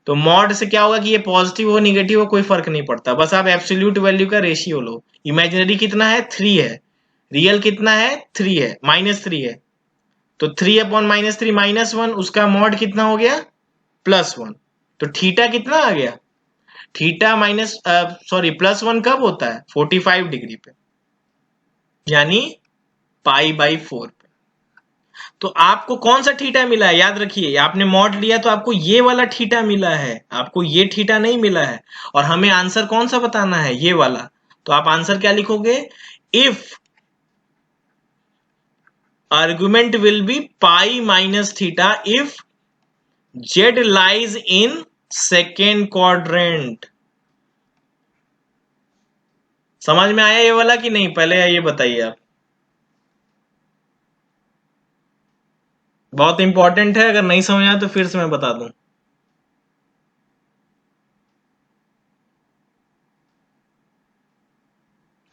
तो मॉड से क्या होगा कि ये पॉजिटिव हो निगेटिव हो कोई फर्क नहीं पड़ता, बस आप एब्सोल्यूट वैल्यू का रेशियो लो। इमेजिनरी कितना है, 3 है, रियल कितना है, 3 है, -3 है, तो 3 अपॉन -3 -1, उसका मॉड कितना हो गया, +1। तो थीटा कितना आ गया, थीटा +1 कब होता है, 45 डिग्री पे, यानी π/4 पे। तो आपको कौन सा थीटा मिला है, याद रखिए, आपने मॉड लिया तो आपको ये वाला थीटा मिला है, आपको ये थीटा नहीं मिला है। और हमें आंसर कौन सा बताना है, ये वाला। तो आप आंसर क्या लिखोगे, if argument will be π - θ if z lies in second quadrant. समझ में आया ये वाला कि नहीं? पहले ये बताइए आप। बहुत इंपॉर्टेंट है, अगर नहीं समझ आया तो फिर से मैं बता दूं।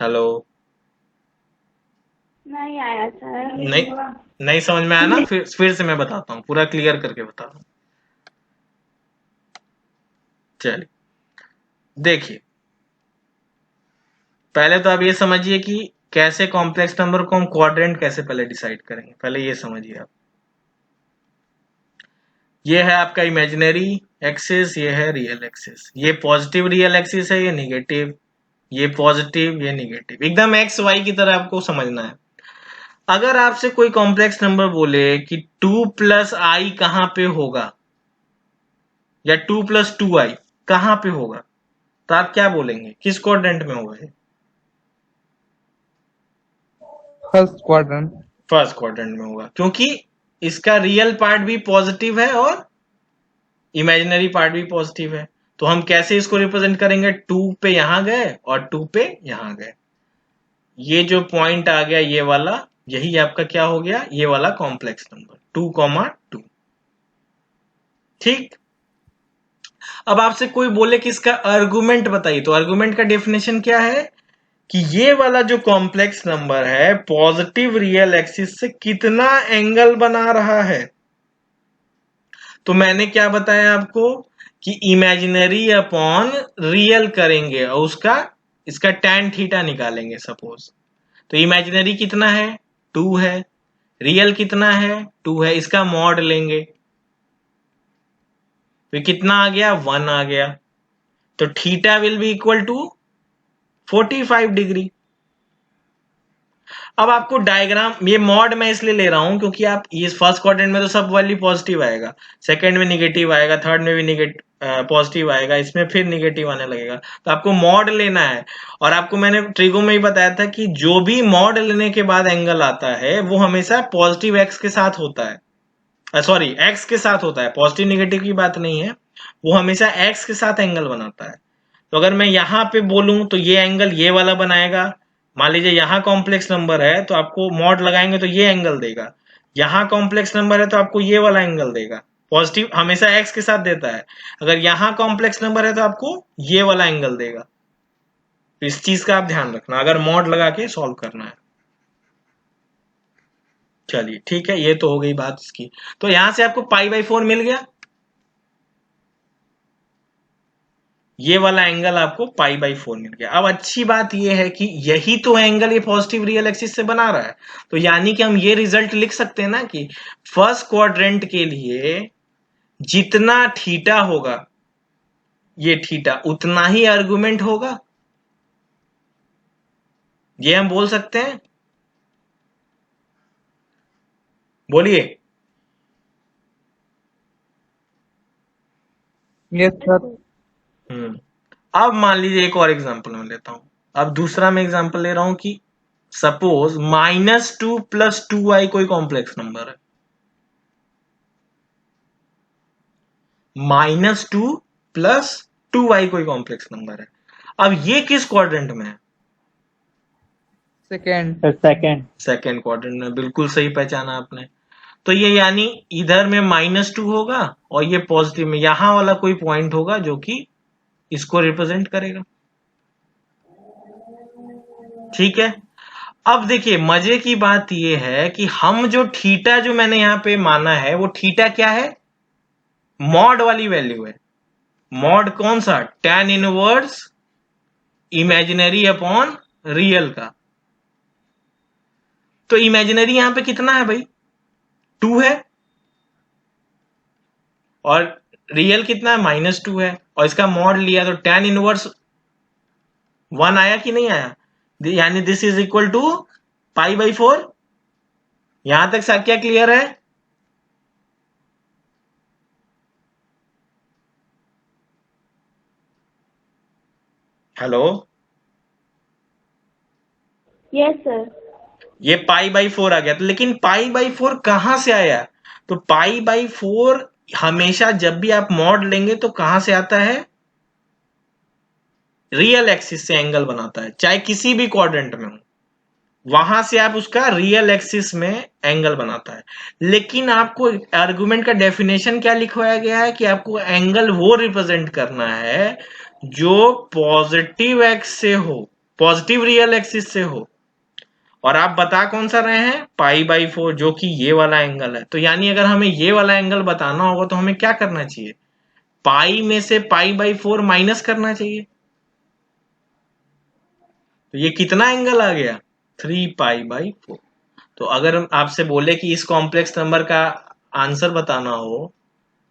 हेलो, नहीं आया सर। नहीं समझ में आया ना? फिर से मैं बताता हूँ, पूरा क्लियर करके बता रहा हूँ। चलिए देखिए, पहले तो आप ये समझिए कि कैसे कॉम्प्लेक्स नंबर को हम क्वाड्रेंट कैसे पहले डिसाइड करेंगे, पहले ये समझिए आप। ये है आपका इमेजिनरी एक्सिस, ये है रियल एक्सिस। ये पॉजिटिव रियल एक्सिस है, ये निगेटिव, ये पॉजिटिव, ये निगेटिव, एकदम एक्स वाई की तरह आपको समझना है। अगर आपसे कोई कॉम्प्लेक्स नंबर बोले कि 2 प्लस आई कहां पे होगा, या 2 प्लस 2i कहां पे होगा, तो आप क्या बोलेंगे? किस क्वाड्रेंट में होगा ये? First quadrant. फर्स्ट क्वाड्रेंट में होगा, क्योंकि इसका रियल पार्ट भी पॉजिटिव है और इमेजिनरी पार्ट भी पॉजिटिव है। तो हम कैसे इसको रिप्रेजेंट करेंगे? 2 पे यहां गए और 2 पे यहां गए, ये जो पॉइंट आ गया ये वाला, यही आपका क्या हो गया? ये वाला कॉम्प्लेक्स नंबर 2,2। ठीक। अब आपसे कोई बोले कि इसका आर्गुमेंट बताइए, तो आर्गुमेंट का डेफिनेशन क्या है कि ये वाला जो कॉम्प्लेक्स नंबर है पॉजिटिव रियल एक्सिस से कितना एंगल बना रहा है। तो मैंने क्या बताया आपको कि इमेजिनरी अपॉन रियल करेंगे और उसका इसका tan थीटा निकालेंगे सपोज। तो इमेजिनरी कितना है? 2 है। रियल कितना है? 2 है। इसका मॉड लेंगे तो कितना आ गया? 1 आ गया। तो theta will be equal to 45 degree. अब आपको डायग्राम, ये मॉड मैं इसलिए ले रहा हूं क्योंकि आप ये फर्स्ट क्वाड्रेंट में तो सब वैल्यू पॉजिटिव आएगा, सेकंड में निगेटिव आएगा, थर्ड में भी निगेटिव पॉजिटिव आएगा, इसमें फिर निगेटिव आने लगेगा। तो आपको मॉड लेना है। और आपको मैंने ट्रिगो में ही बताया था कि जो भी मॉड लेने के बाद एंगल आता है वो हमेशा पॉजिटिव एक्स के साथ होता है, सॉरी एक्स के साथ होता है, पॉजिटिव निगेटिव की बात नहीं है, वो हमेशा एक्स के साथ एंगल बनाता है। तो अगर मैं यहां पे बोलूं तो ये एंगल ये वाला बनाएगा। मान लीजिए यहां कॉम्प्लेक्स नंबर है तो आपको मॉड लगाएंगे तो ये एंगल देगा, यहां कॉम्प्लेक्स नंबर है तो आपको ये वाला एंगल देगा। पॉजिटिव हमेशा एक्स के साथ देता है। अगर यहां कॉम्प्लेक्स नंबर है तो आपको ये वाला एंगल देगा। तो इस चीज का आप ध्यान रखना अगर मॉड लगा के सॉल्व करना है। चलिए ठीक है, ये तो हो गई बात इसकी। तो यहां से आपको π/4 मिल गया, ये वाला एंगल आपको π/4 मिल गया। अब अच्छी बात ये है कि यही तो एंगल ये पॉजिटिव रियल एक्सिस से बना रहा है। तो यानी कि हम ये रिजल्ट लिख सकते हैं ना कि फर्स्ट क्वाड्रेंट के लिए जितना थीटा होगा, ये थीटा उतना ही आर्गुमेंट होगा, ये हम बोल सकते हैं। बोलिए। Yes sir. अब मान लीजिए एक और एग्जांपल मैं लेता हूं। अब दूसरा मैं एग्जांपल ले रहा हूं कि सपोज -2 + 2i कोई कॉम्प्लेक्स नंबर है, -2 + 2i कोई कॉम्प्लेक्स नंबर है। अब ये किस क्वाड्रेंट में है? सेकेंड। सेकेंड क्वाड्रेंट में। बिल्कुल सही पहचाना आपने। तो ये यानी इधर में -2 होगा और ये पॉजिटिव में यहां वाला कोई पॉइंट होगा जो कि इसको रिप्रेजेंट करेगा। ठीक है। अब देखिए मजे की बात यह है कि हम जो थीटा जो मैंने यहां पे माना है वो थीटा क्या है? मॉड वाली वैल्यू है। मॉड कौन सा? tan inverse imaginary upon real का। तो इमेजिनरी यहां पे कितना है भाई? 2 है। और रियल कितना है? -2 है। और इसका मॉड लिया तो tan इनवर्स 1 आया कि नहीं आया? यानी दिस इज इक्वल टू π/4। यहां तक क्या क्लियर है? Hello, yes sir. ये π/4 आ गया। तो लेकिन π/4 कहां से आया? तो π/4 हमेशा जब भी आप मॉड लेंगे तो कहां से आता है, रियल एक्सिस से एंगल बनाता है, चाहे किसी भी क्वाड्रेंट में हो, वहां से आप उसका रियल एक्सिस में एंगल बनाता है। लेकिन आपको आर्गुमेंट का डेफिनेशन क्या लिखवाया गया है कि आपको एंगल वो रिप्रेजेंट करना है जो पॉजिटिव एक्स से हो, पॉजिटिव रियल एक्सिस से हो, और आप बता कौन सा रहे हैं, π/4, जो कि ये वाला एंगल है। तो यानी अगर हमें ये वाला एंगल बताना होगा तो हमें क्या करना चाहिए, पाई में से π/4 माइनस करना चाहिए। तो ये कितना एंगल आ गया, 3π/4। तो अगर आपसे बोले कि इस कॉम्प्लेक्स नंबर का आंसर बताना हो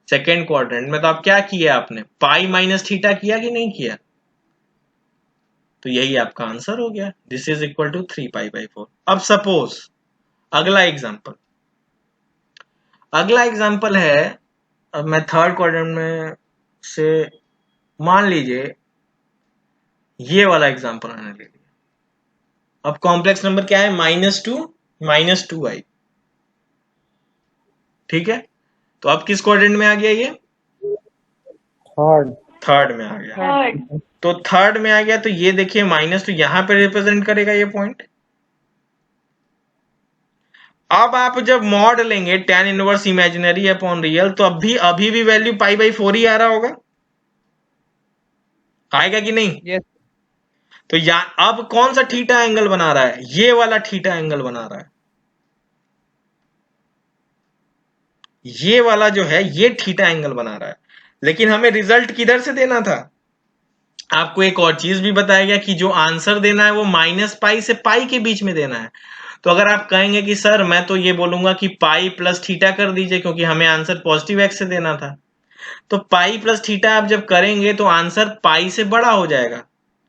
सेकेंड क्वाड्रेंट में, तो आप क्या किया, आपने पाई माइनस थीटा किया कि नहीं किया, तो यही आपका आंसर हो गया, दिस इज इक्वल टू 3π/4। अब सपोज अगला एग्जांपल है, अब मैं थर्ड क्वाड्रेंट में से मान लीजिए ये वाला एग्जांपल मैंने ले लिया। अब कॉम्प्लेक्स नंबर क्या है, -2 ठीक है। तो अब किस क्वाड्रेंट में आ गया, ये थर्ड में आ गया। थर्ड। तो थर्ड में आ गया, तो ये देखिए माइनस तो यहां पे रिप्रेजेंट करेगा ये पॉइंट। अब आप जब मॉड लेंगे tan inverse imaginary upon real, तो अभी भी वैल्यू π/4 ही आ रहा होगा, आएगा कि नहीं? Yes. तो अब कौन सा थीटा एंगल बना रहा है, ये वाला थीटा एंगल बना रहा है, ये वाला जो है ये थीटा एंगल बना रहा है। लेकिन हमें रिजल्ट किधर से देना था, आपको एक और चीज भी बताया गया कि जो आंसर देना है वो -π से π के बीच में देना है। तो अगर आप कहेंगे कि सर मैं तो ये बोलूंगा कि पाई प्लस थीटा कर दीजिए, क्योंकि हमें आंसर पॉजिटिव एक्स से देना था, तो पाई प्लस थीटा आप जब करेंगे तो आंसर पाई से बड़ा हो जाएगा,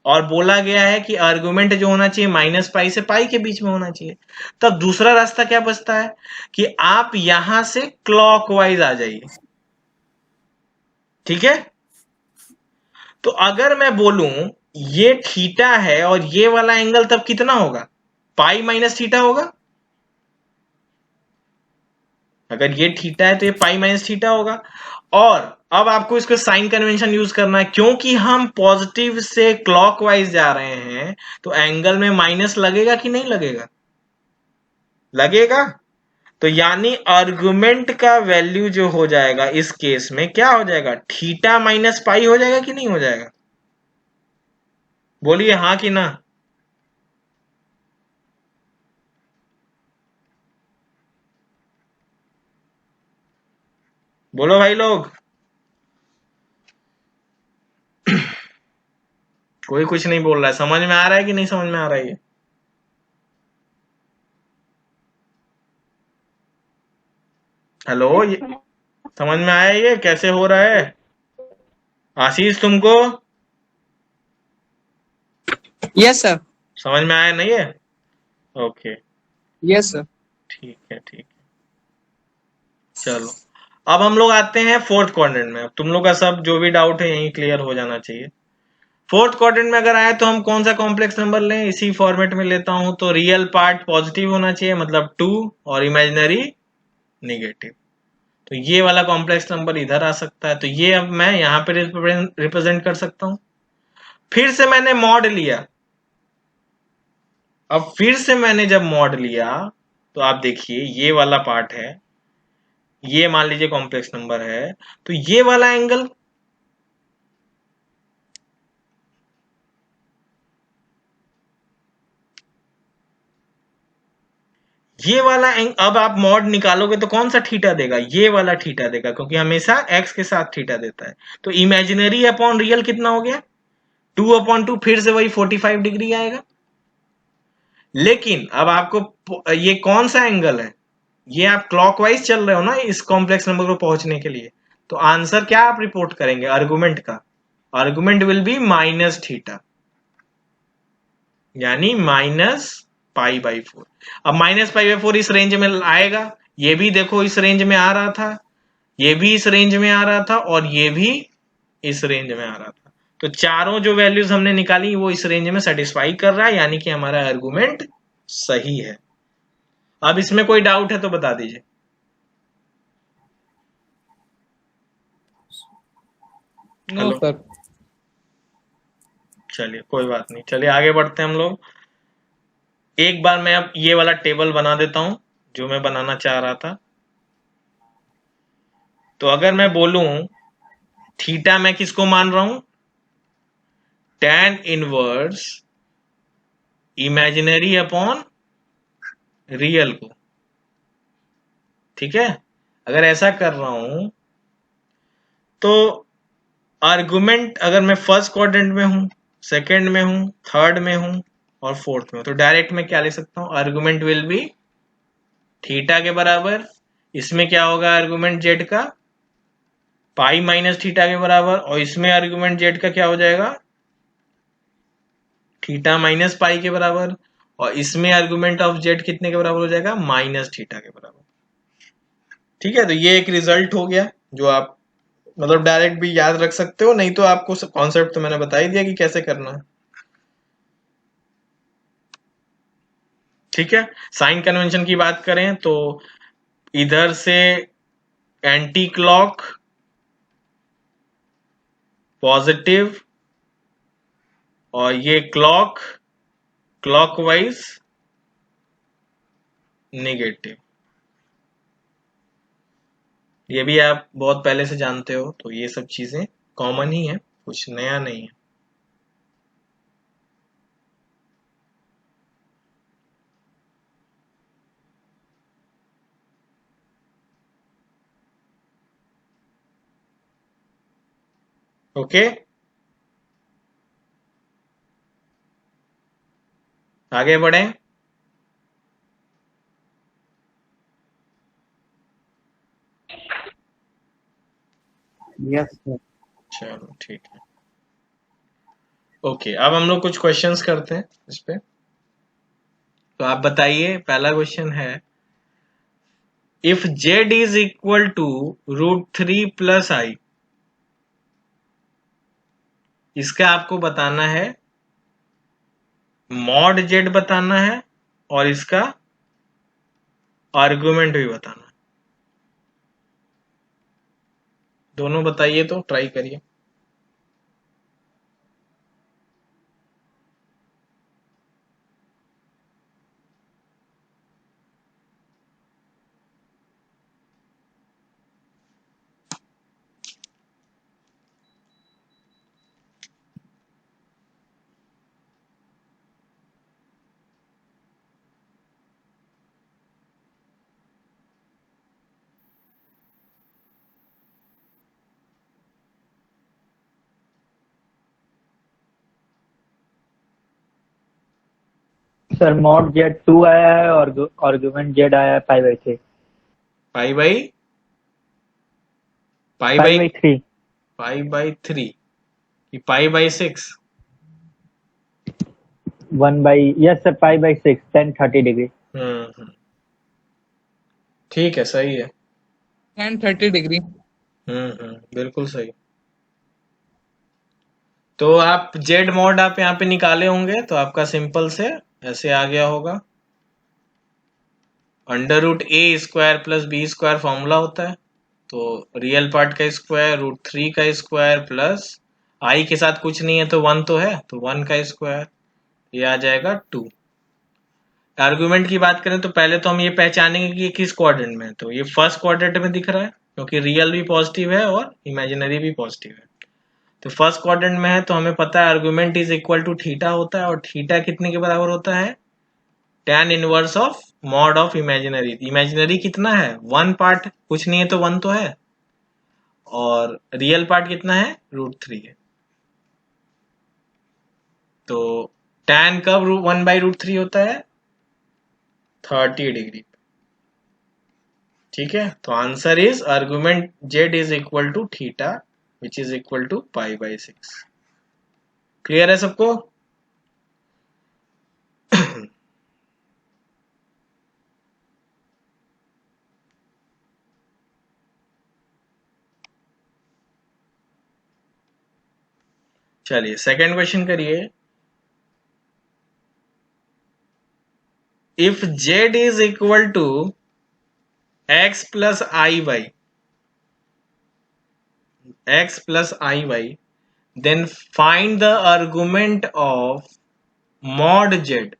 और बोला गया है कि आर्गुमेंट जो होना चाहिए -π से π के बीच में होना चाहिए। तब दूसरा रास्ता क्या बचता है कि आप यहां से क्लॉकवाइज आ जाइए, ठीक है। तो अगर मैं बोलूं ये थीटा है और ये वाला एंगल, तब कितना होगा, पाई माइनस थीटा होगा। अगर ये थीटा है तो ये पाई माइनस थीटा होगा। और अब आपको इसको साइन कन्वेंशन यूज करना है, क्योंकि हम पॉजिटिव से क्लॉकवाइज जा रहे हैं, तो एंगल में माइनस लगेगा कि नहीं लगेगा, लगेगा। तो यानी आर्गुमेंट का वैल्यू जो हो जाएगा इस केस में क्या हो जाएगा, थीटा माइनस पाई हो जाएगा कि नहीं हो जाएगा, बोलिए हाँ कि ना। बोलो भाई लोग, कोई कुछ नहीं बोल रहा है, समझ में आ रहा है कि नहीं समझ में आ रहा है ये, हेलो, ये समझ में आया ये कैसे हो रहा है, आशीष तुमको Yes, sir. समझ में आया नहीं है, ओके Yes, sir. ठीक है ठीक है। चलो अब हम लोग आते हैं फोर्थ क्वाड्रेंट में। अब तुम लोग का सब जो भी डाउट है यही क्लियर हो जाना चाहिए। फोर्थ क्वाड्रेंट में अगर आए तो हम कौन सा कॉम्प्लेक्स नंबर लें, इसी फॉर्मेट में लेता हूं। तो रियल पार्ट पॉजिटिव होना चाहिए, मतलब 2, और इमेजिनरी निगेटिव। तो ये वाला कॉम्प्लेक्स नंबर इधर आ सकता है, तो ये अब मैं यहां पे रिप्रेजेंट कर सकता हूं। फिर से मैंने मॉड लिया, अब फिर से मैंने जब मॉड लिया तो आप देखिए ये वाला पार्ट है, ये मान लीजिए कॉम्प्लेक्स नंबर है, तो ये वाला एंगल, ये वाला अब आप मॉड निकालोगे तो कौन सा थीटा देगा, ये वाला थीटा देगा, क्योंकि हमेशा एक्स के साथ थीटा देता है। तो इमेजिनरी अपॉन रियल कितना हो गया, 2/2, फिर से वही 45 डिग्री आएगा। लेकिन अब आपको ये कौन सा एंगल है, ये आप क्लॉकवाइज चल रहे हो ना इस कॉम्प्लेक्स नंबर को पहुंचने के लिए, तो आंसर क्या आप रिपोर्ट करेंगे आर्गुमेंट का, आर्गुमेंट विल बी -θ, यानी -π/4। अब -π/4 इस रेंज में आएगा, ये भी देखो इस रेंज में आ रहा था, ये भी इस रेंज में आ रहा था, और ये भी इस रेंज में आ रहा था। तो चारों जो वैल्यूज हमने निकाली वो इस रेंज में सेटिस्फाई कर रहा है, यानी कि हमारा आर्गुमेंट सही है। अब इसमें कोई डाउट है तो बता दीजिए। No hello, sir. चलिए कोई बात नहीं, चलिए आगे बढ़ते हैं हम लोग। एक बार मैं अब ये वाला टेबल बना देता हूं जो मैं बनाना चाह रहा था। तो अगर मैं बोलूं थीटा मैं किसको मान रहा हूं, tan inverse imaginary upon real को, ठीक है। अगर ऐसा कर रहा हूं तो आर्गुमेंट अगर मैं फर्स्ट क्वाड्रेंट में हूं, सेकंड में हूं, थर्ड में हूं और फोर्थ में हूं, तो डायरेक्ट मैं क्या ले सकता हूं, आर्गुमेंट विल बी थीटा के बराबर। इसमें क्या होगा आर्गुमेंट जेड का, पाई माइनस थीटा के बराबर, और इसमें आर्गुमेंट जेड का क्या हो जाएगा, थीटा माइनस पाई के बराबर, और इसमें आर्गुमेंट ऑफ जेड कितने के बराबर हो जाएगा, माइनस थीटा के बराबर। ठीक है, तो ये एक रिजल्ट हो गया जो आप मतलब डायरेक्ट भी याद रख सकते हो, नहीं तो आपको कॉन्सेप्ट तो मैंने बता ही दिया कि कैसे करना है। ठीक है, साइन कन्वेंशन की बात करें तो इधर से एंटी क्लॉक पॉजिटिव और ये क्लॉक क्लॉकवाइज नेगेटिव, ये भी आप बहुत पहले से जानते हो, तो ये सब चीजें कॉमन ही है, कुछ नया नहीं है। ओके, आगे बढ़ें। Yes sir. चलो ठीक है, ओके, अब हम लोग कुछ क्वेश्चंस करते हैं इस पे। तो आप बताइए, पहला क्वेश्चन है, if Z is equal to √3 plus i, इसका आपको बताना है, मॉड जेड बताना है और इसका आर्गुमेंट भी बताना है। दोनों बताइए, तो ट्राई करिए। सर मॉड जेड 2 आया है और आर्गुमेंट जेड आया है 5/3। Pi by pi by 5/3। 5/3 कि pi by 6? 1/, yes sir, 5/6 10 30 degree. ठीक है, सही है। 10-30 डिग्री। बिल्कुल सही। तो आप जेड मॉड आप यहाँ पे निकाले होंगे, तो आपका सिंपल से ऐसे आ गया होगा, √a² प्लस b² फॉर्मूला होता है, तो रियल पार्ट का स्क्वायर √3 का स्क्वायर प्लस आई के साथ कुछ नहीं है तो 1 तो है, तो 1 का स्क्वायर, ये आ जाएगा 2। आर्गुमेंट की बात करें तो पहले तो हम ये पहचानेंगे कि ये किस क्वाड्रेंट में है, तो ये फर्स्ट क्वाड्रेंट में दिख रहा है क्योंकि रियल भी पॉजिटिव है और इमेजिनरी भी पॉजिटिव है। तो फर्स्ट क्वाड्रेंट में है तो हमें पता है argument is equal to theta होता है, और थीटा कितने के बराबर होता है, tan inverse of mod of imaginary. Imaginary कितना है, 1 पार्ट, कुछ नहीं है तो 1 तो है, और रियल पार्ट कितना है, √3 है। तो tan कब 1/√3 होता है, 30 डिग्री। ठीक है, तो answer is argument Z is equal to theta which is equal to π/6। Clear है सबको? चलिए सेकंड क्वेश्चन करिए, if Z is equal to x plus I Y then find the argument of mod z.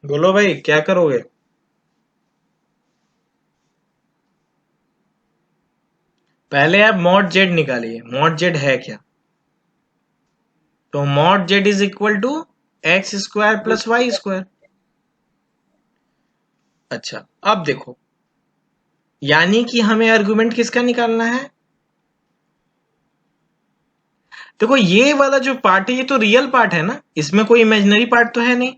बोलो भाई क्या करोगे? पहले आप मॉड जेड निकालिए, मॉड जेड है क्या? तो mod Z is equal to X square plus Y square. अच्छा अब देखो, यानी कि हमें आर्गुमेंट किसका निकालना है? देखो ये वाला जो पार्ट है ये तो रियल पार्ट है ना, इसमें कोई इमेजिनरी पार्ट तो है नहीं।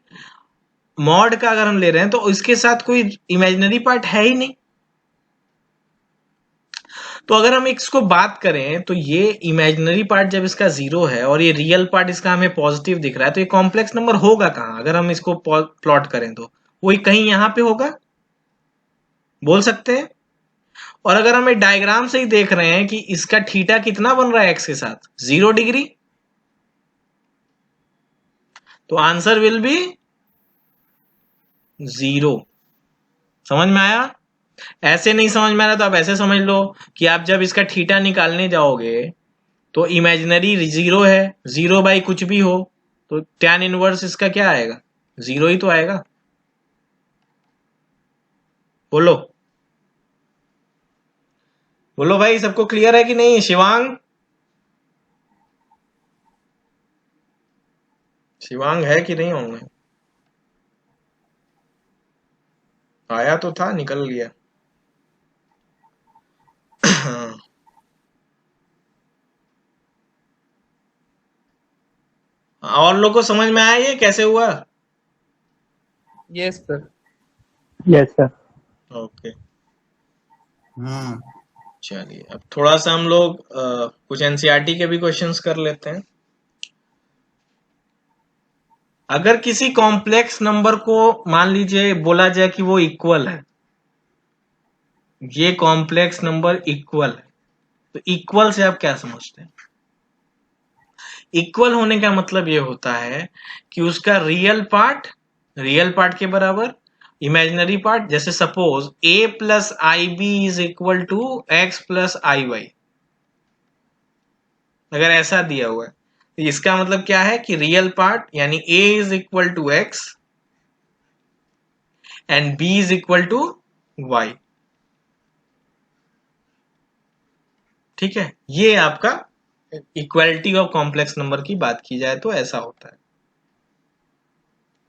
मॉड का अगर हम ले रहे हैं तो इसके साथ कोई इमेजिनरी पार्ट है ही नहीं। तो अगर हम इसको बात करें तो ये इमेजिनरी पार्ट जब इसका 0 है और ये रियल पार्ट इसका हमें पॉजिटिव दिख रहा है, तो ये कॉम्प्लेक्स नंबर होगा कहां? अगर हम इसको प्लॉट करें तो वही कहीं यहां पे होगा, बोल सकते हैं। और अगर हम एक डायग्राम से ही देख रहे हैं कि इसका थीटा कितना बन रहा है एक्स के साथ, 0 डिग्री, तो आंसर विल बी 0। समझ में आया? ऐसे नहीं समझ में आ रहा तो आप ऐसे समझ लो कि आप जब इसका थीटा निकालने जाओगे तो इमेजिनरी 0 है, 0 बाई कुछ भी हो तो tan इनवर्स इसका क्या आएगा? 0 ही तो आएगा। बोलो बोलो भाई, सबको क्लियर है कि नहीं? शिवांग, शिवांग है कि नहीं होंगे? आया तो था, निकल गया। और लोग को समझ में आया ये कैसे हुआ? Yes, sir. Yes sir. Okay चलिए, अब थोड़ा सा हम लोग कुछ एनसीईआरटी के भी क्वेश्चंस कर लेते हैं। अगर किसी कॉम्प्लेक्स नंबर को मान लीजिए बोला जाए कि वो इक्वल है, ये कॉम्प्लेक्स नंबर इक्वल है, तो इक्वल से आप क्या समझते हैं? इक्वल होने का मतलब ये होता है कि उसका रियल पार्ट के बराबर, इमेजिनरी पार्ट, जैसे suppose a plus I B is equal to X plus I Y, अगर ऐसा दिया हुआ है तो इसका मतलब क्या है कि रियल पार्ट यानी a is equal to X and b is equal to Y. ठीक है, ये आपका इक्वालिटी ऑफ कॉम्प्लेक्स नंबर की बात की जाए तो ऐसा होता है।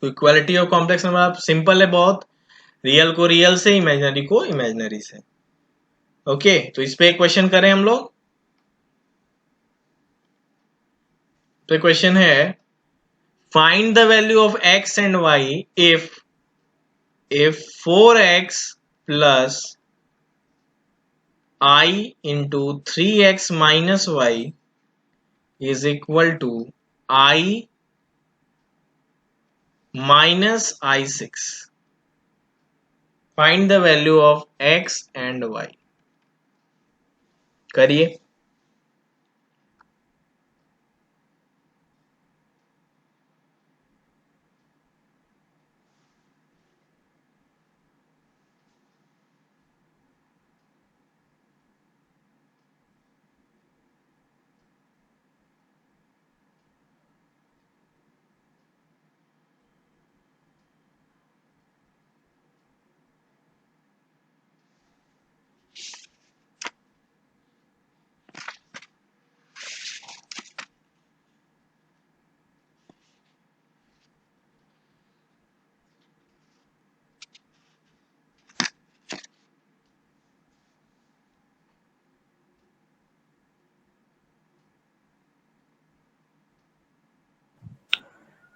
तो इक्वालिटी ऑफ कॉम्प्लेक्स नंबर आप सिंपल है बहुत, रियल को रियल से, इमेजिनरी को इमेजिनरी से। ओके, तो इस पे एक क्वेश्चन करें हम लोग। तो क्वेश्चन है, find the value of x and y if 4x plus I into 3x minus y is equal to I minus I6. Find the value of x and y. करिए।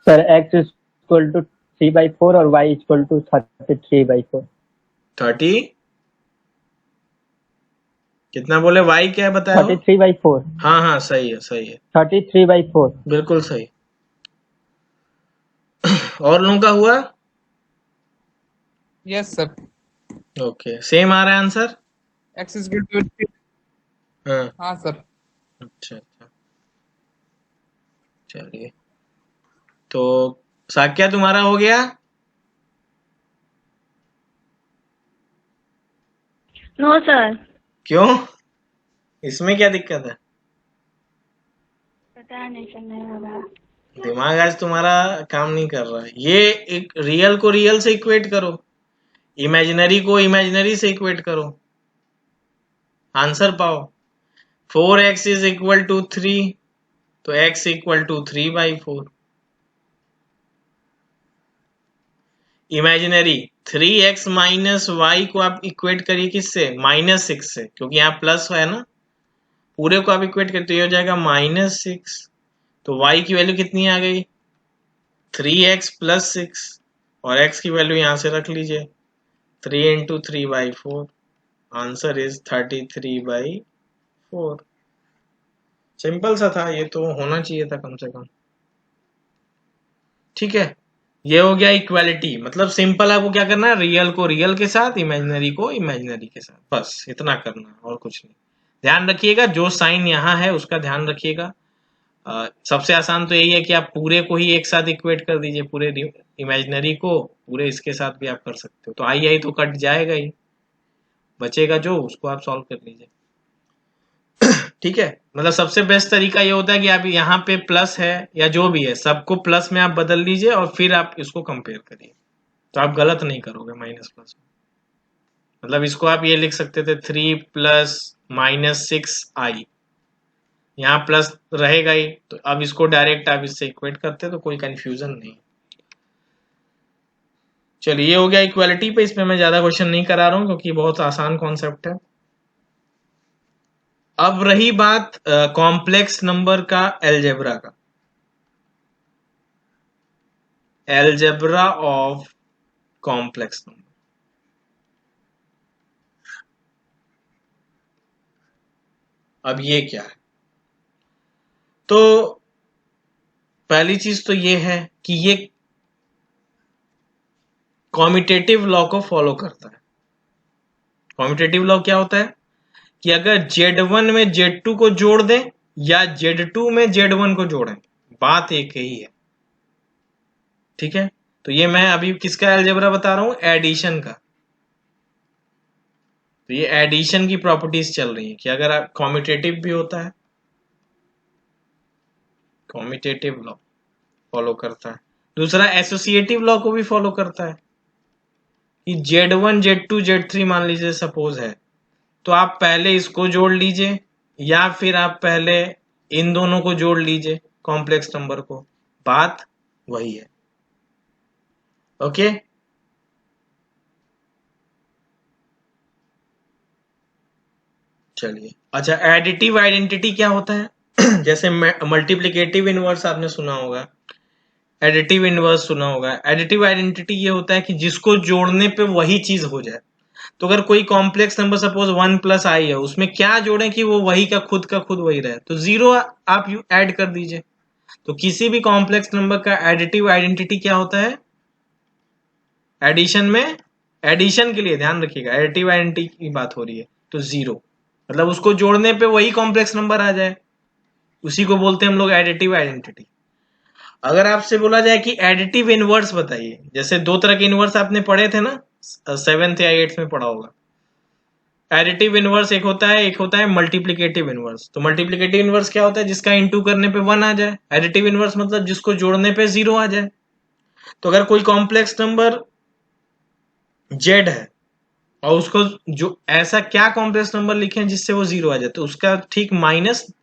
सर x इक्वल टू 3/4 और y equal to 33/4। 30 कितना बोले? y क्या बताया हो? 33/4। हाँ हाँ सही है, सही है, 33/4। बिल्कुल सही। और लोगों का हुआ? Yes sir. ओके, सेम आ रहा है answer? x is equal to हाँ, हाँ सर। अच्छा अच्छा, चलिए। तो साक्या तुम्हारा हो गया? No sir. क्यों? इसमें क्या दिक्कत है? पता नहीं सर, नहीं हो रहा। दिमाग आज तुम्हारा काम नहीं कर रहा है। ये एक रियल को रियल से इक्वेट करो, इमेजिनरी को इमेजिनरी से इक्वेट करो, आंसर पाओ। 4x इज इक्वल टू 3, तो x equal to 3/4। Imaginary 3x minus Y को आप इक्वेट करिए किससे? -6 से, क्योंकि यहाँ प्लस है ना। पूरे को आप इक्वेट करते, ये हो जाएगा -6। तो y की वैल्यू कितनी आ गई? 3x प्लस 6, और x की वैल्यू यहां से रख लीजिए, 3 इंटू 3/4। Answer is 33/4। सिंपल सा था, ये तो होना चाहिए था कम से कम। ठीक है, ये हो गया इक्वालिटी। मतलब सिंपल आपको क्या करना है? रियल को रियल के साथ, इमेजिनरी को इमेजिनरी के साथ, बस इतना करना है और कुछ नहीं। ध्यान रखिएगा जो साइन यहाँ है उसका ध्यान रखिएगा। सबसे आसान तो यही है कि आप पूरे को ही एक साथ इक्वेट कर दीजिए, पूरे इमेजिनरी को पूरे इसके साथ भी आप कर सकते हो। तो आई तो कट जाएगा ही, बचेगा जो उसको आप सॉल्व कर लीजिए। ठीक है, मतलब सबसे बेस्ट तरीका ये होता है कि आप यहाँ पे प्लस है या जो भी है सबको प्लस में आप बदल लीजिए और फिर आप इसको कंपेयर करिए, तो आप गलत नहीं करोगे माइनस प्लस में। मतलब इसको आप ये लिख सकते थे 3 प्लस -6i, यहाँ प्लस रहेगा ही, तो अब इसको डायरेक्ट आप इससे इक्वेट करते तो कोई कंफ्यूजन नहीं। चलिए, ये हो गया इक्वालिटी पे। इसमें मैं ज्यादा क्वेश्चन नहीं करा रहा हूँ क्योंकि बहुत आसान कॉन्सेप्ट है। अब रही बात कॉम्प्लेक्स नंबर का एलजेब्रा का। Algebra of complex number. अब ये क्या है? तो पहली चीज तो ये है कि ये कॉम्यूटेटिव लॉ को फॉलो करता है। कॉम्यूटेटिव लॉ क्या होता है कि अगर Z1 में Z2 को जोड़ दें या Z2 में Z1 को जोड़ें, बात एक ही है। ठीक है, तो ये मैं अभी किसका अलजेब्रा बता रहा हूं? एडिशन का। तो ये एडिशन की प्रॉपर्टीज चल रही है कि अगर आप कॉम्यूटेटिव भी होता है, कॉम्यूटेटिव लॉ फॉलो करता है। दूसरा एसोसिएटिव लॉ को भी फॉलो करता है कि Z1 Z2 Z3 मान लीजिए सपोज है, तो आप पहले इसको जोड़ लीजिए या फिर आप पहले इन दोनों को जोड़ लीजिए कॉम्प्लेक्स नंबर को, बात वही है। ओके, चलिए। अच्छा, एडिटिव आइडेंटिटी क्या होता है? जैसे मल्टीप्लिकेटिव इनवर्स आपने सुना होगा, एडिटिव इनवर्स सुना होगा। एडिटिव आइडेंटिटी ये होता है कि जिसको जोड़ने पे वही चीज हो जाए। तो अगर कोई कॉम्प्लेक्स नंबर सपोज 1 + i है, उसमें क्या जोड़ें कि वो वही का खुद वही रहे? तो 0 आप ऐड कर दीजिए। तो किसी भी कॉम्प्लेक्स नंबर का एडिटिव आइडेंटिटी क्या होता है? एडिशन में, एडिशन के लिए ध्यान रखिएगा, एडिटिव आइडेंटिटी की बात हो रही है, तो 0 मतलब उसको जोड़ने पे वही कॉम्प्लेक्स नंबर आ जाए, उसी को बोलते हैं हम लोग एडिटिव आइडेंटिटी। अगर आपसे बोला जाए कि एडिटिव इनवर्स बताइए, जैसे दो तरह के इनवर्स आपने पढ़े थे ना, 7th या 8th में पढ़ा होगा। एडिटिव इनवर्स एक होता है मल्टीप्लिकेटिव इनवर्स। तो मल्टीप्लिकेटिव इनवर्स क्या होता है? जिसका इंटू करने पे 1 आ जाए। एडिटिव इनवर्स मतलब जिसको जोड़ने पे 0 आ जाए। तो अगर कोई कॉम्प्लेक्स नंबर z है और उसको जो ऐसा क्या कॉम्प्लेक्स नंबर लिखें जिससे वो 0 आ जाए, तो उसका ठीक माइनस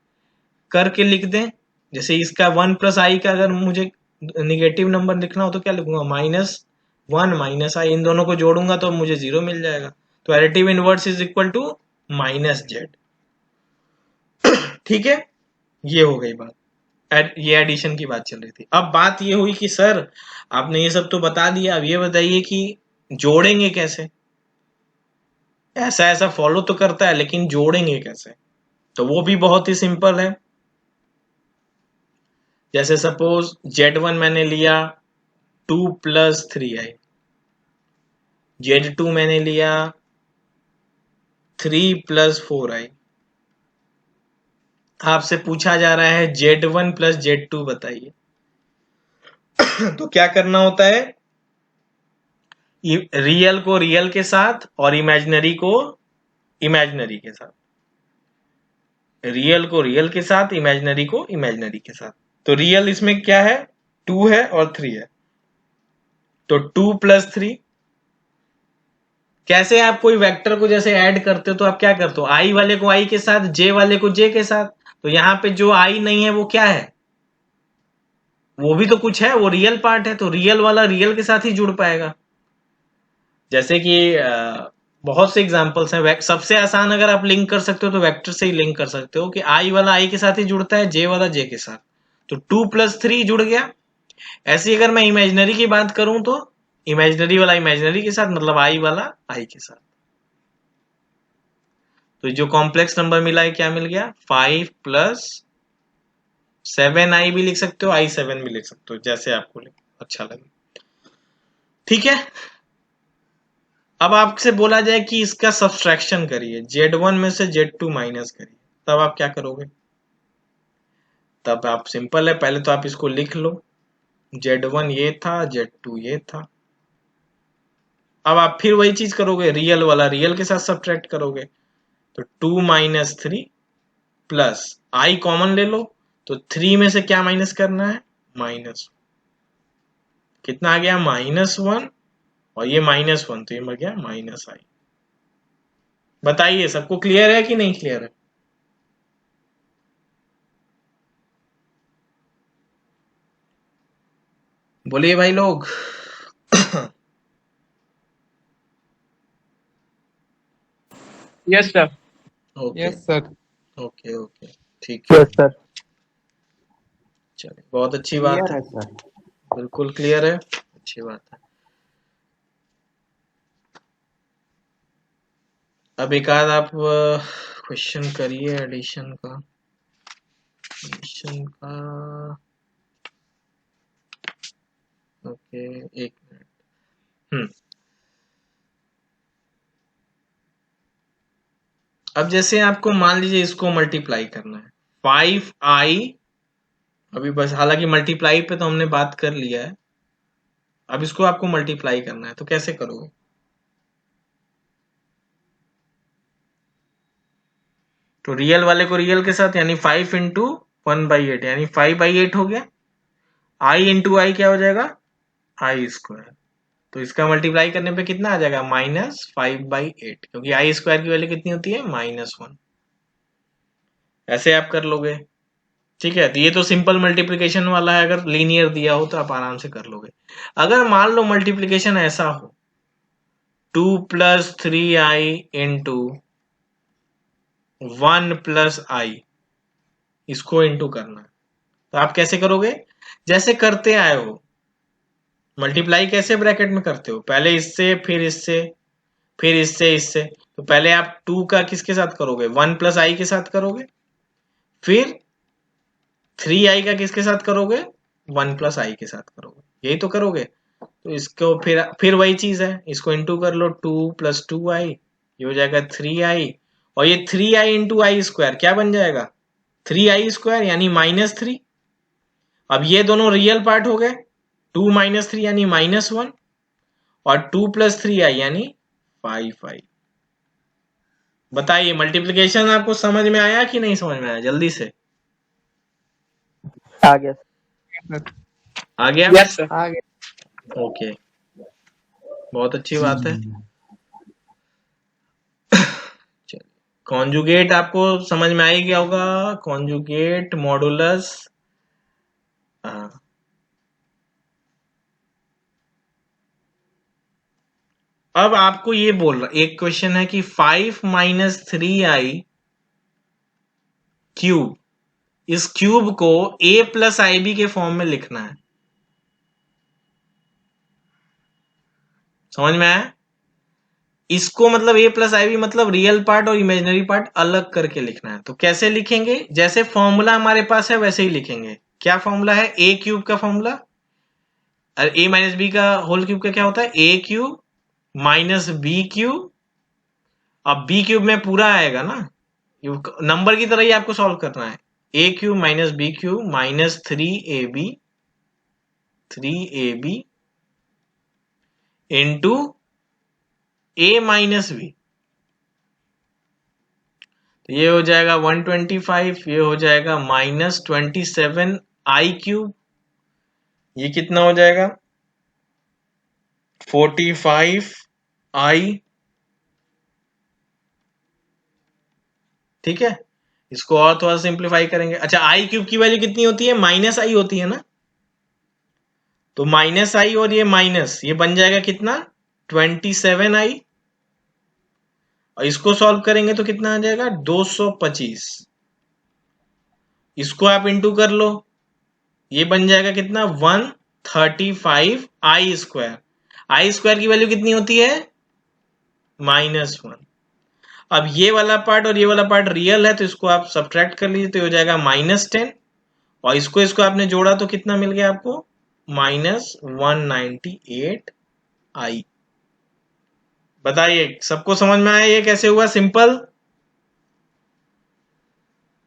करके लिख दें। जैसे इसका 1 + i का अगर मुझे निगेटिव नंबर लिखना हो तो क्या लिखूंगा? -1 - i, इन दोनों को जोड़ूंगा तो मुझे 0 मिल जाएगा। तो additive inverse is equal to -z। ठीक है, ये हो गई बात। ये एडिशन की बात चल रही थी। अब बात ये हुई कि सर आपने ये सब तो बता दिया, अब ये बताइए कि जोड़ेंगे कैसे। ऐसा ऐसा फॉलो तो करता है लेकिन जोड़ेंगे कैसे, तो वो भी बहुत ही सिंपल है। जैसे सपोज Z1 मैंने लिया 2 + 3i, Z2 मैंने लिया 3 + 4i। आपसे पूछा जा रहा है Z1 + Z2 बताइए। तो क्या करना होता है, रियल को रियल के साथ और इमेजिनरी को इमेजिनरी के साथ, रियल को रियल के साथ, इमेजिनरी को इमेजिनरी के साथ। तो रियल इसमें क्या है, 2 है और 3 है, तो 2 + 3। कैसे आप कोई वेक्टर को जैसे ऐड करते हो तो आप क्या करते हो, आई वाले को आई के साथ, जे वाले को जे के साथ। तो यहां पे जो आई नहीं है वो क्या है, वो भी तो कुछ है, वो रियल पार्ट है, तो रियल वाला रियल के साथ ही जुड़ पाएगा। जैसे कि बहुत से एग्जांपल्स हैं। सबसे आसान अगर आप लिंक कर सकते हो तो वेक्टर से ही लिंक कर सकते हो कि आई वाला आई के साथ ही जुड़ता है, जे वाला जे के साथ, तो 2 + 3 जुड़ गया। ऐसे अगर मैं इमेजिनरी की बात करूं तो इमेजिनरी वाला इमेजिनरी के साथ, मतलब आई वाला आई के साथ। तो जो कॉम्प्लेक्स नंबर मिला है क्या मिल गया, 5 + 7i भी लिख सकते हो, i7 भी लिख सकते हो, जैसे आपको अच्छा लगे। ठीक है। अब आपसे बोला जाए कि इसका सब्सट्रैक्शन करिए, Z1 में से Z2 माइनस करिए, तब आप क्या करोगे। तब आप सिंपल है, पहले तो आप इसको लिख लो, Z1 ये था, Z2 ये था। अब आप फिर वही चीज करोगे, रियल वाला रियल के साथ सब्ट्रैक्ट करोगे, तो 2 - 3 प्लस आई कॉमन ले लो, तो 3 में से क्या माइनस करना है, माइनस। कितना आ गया, -1, और ये -1, तो ये मर गया -i। बताइए सबको क्लियर है कि नहीं क्लियर है। बोलिए भाई लोग। Yes, sir. Okay Yes, sir. Okay okay, ठीक है, यस सर। चलिए बहुत अच्छी बात क्लियर है, है सर। बिल्कुल क्लियर है, अच्छी बात है। अब एक आध आप क्वेश्चन करिए एडिशन का, एडिशन का। ओके, एक मिनट। अब जैसे आपको मान लीजिए इसको मल्टीप्लाई करना है, 5i, अभी बस, हालांकि मल्टीप्लाई पे तो हमने बात कर लिया है, अब इसको आपको मल्टीप्लाई करना है, तो कैसे करोगे। तो रियल वाले को रियल के साथ, यानी 5 × 1/8, यानी 5/8 हो गया। i × i क्या हो जाएगा, i²। तो इसका मल्टीप्लाई करने पे कितना आ जाएगा, -5/8, क्योंकि i² की वैल्यू कितनी होती है, -1। ऐसे आप कर लोगे। ठीक है, तो ये तो सिंपल मल्टीप्लिकेशन वाला है, अगर लीनियर दिया हो तो आप आराम से कर लोगे। अगर मान लो मल्टीप्लिकेशन ऐसा हो, 2 + 3i × 1 + i, इसको इंटू करना है, तो आप कैसे करोगे, जैसे करते आए हो। मल्टीप्लाई कैसे ब्रैकेट में करते हो, पहले इससे, फिर इससे, फिर इससे, इससे। तो पहले आप 2 का किसके साथ करोगे, 1 + i के साथ करोगे, फिर 3i का किसके साथ करोगे, 1 + i के साथ करोगे, यही तो करोगे। तो इसको फिर वही चीज है, इसको इंटू कर लो, 2 + 2i, ये हो जाएगा 3i, और ये 3i × i² क्या बन जाएगा, 3i² यानी -3। अब ये दोनों रियल पार्ट हो गए, 2 - 3 यानी -1, और 2 + 3i यानी 5i। बताइए मल्टीप्लिकेशन आपको समझ में आया कि नहीं समझ में आया, जल्दी से। आ गया। Yes, sir. आ गया, Yes, sir. आगे। ओके, बहुत अच्छी बात है। कॉन्जुगेट आपको समझ में आ ही गया होगा, कॉन्जुगेट मॉडुलस। अब आपको ये बोल रहा, एक क्वेश्चन है कि 5 - 3i³ इस क्यूब को a प्लस आई बी के फॉर्म में लिखना है। समझ में आया? इसको मतलब a प्लस आई बी मतलब रियल पार्ट और इमेजिनरी पार्ट अलग करके लिखना है। तो कैसे लिखेंगे? जैसे फॉर्मूला हमारे पास है वैसे ही लिखेंगे। क्या फॉर्मूला है? a क्यूब का फॉर्मूला, और a माइनस बी का होल क्यूब का क्या होता है? a cube minus B cube. अब b क्यूब में पूरा आएगा ना, नंबर की तरह ही आपको सॉल्व करना है। a cube minus B cube minus 3ab into a minus B. तो ये हो जाएगा 125, ये हो जाएगा माइनस 27 आई क्यूब, ये कितना हो जाएगा 45 आई। ठीक है, इसको और थोड़ा सिंप्लीफाई करेंगे। अच्छा, आई क्यूब की वैल्यू कितनी होती है? माइनस आई होती है ना, तो माइनस आई और ये माइनस, ये बन जाएगा कितना 27 आई, और इसको सॉल्व करेंगे तो कितना आ जाएगा 225। इसको आप इंटू कर लो, ये बन जाएगा कितना 135 आई स्क्वायर। आई स्क्वायर की वैल्यू कितनी होती है? -1। अब ये वाला पार्ट और ये वाला पार्ट रियल है तो इसको आप सब्ट्रैक्ट कर लीजिए, तो हो जाएगा -10, और इसको आपने जोड़ा तो कितना मिल गया आपको -198 आई। बताइए सबको समझ में आया ये कैसे हुआ? सिंपल।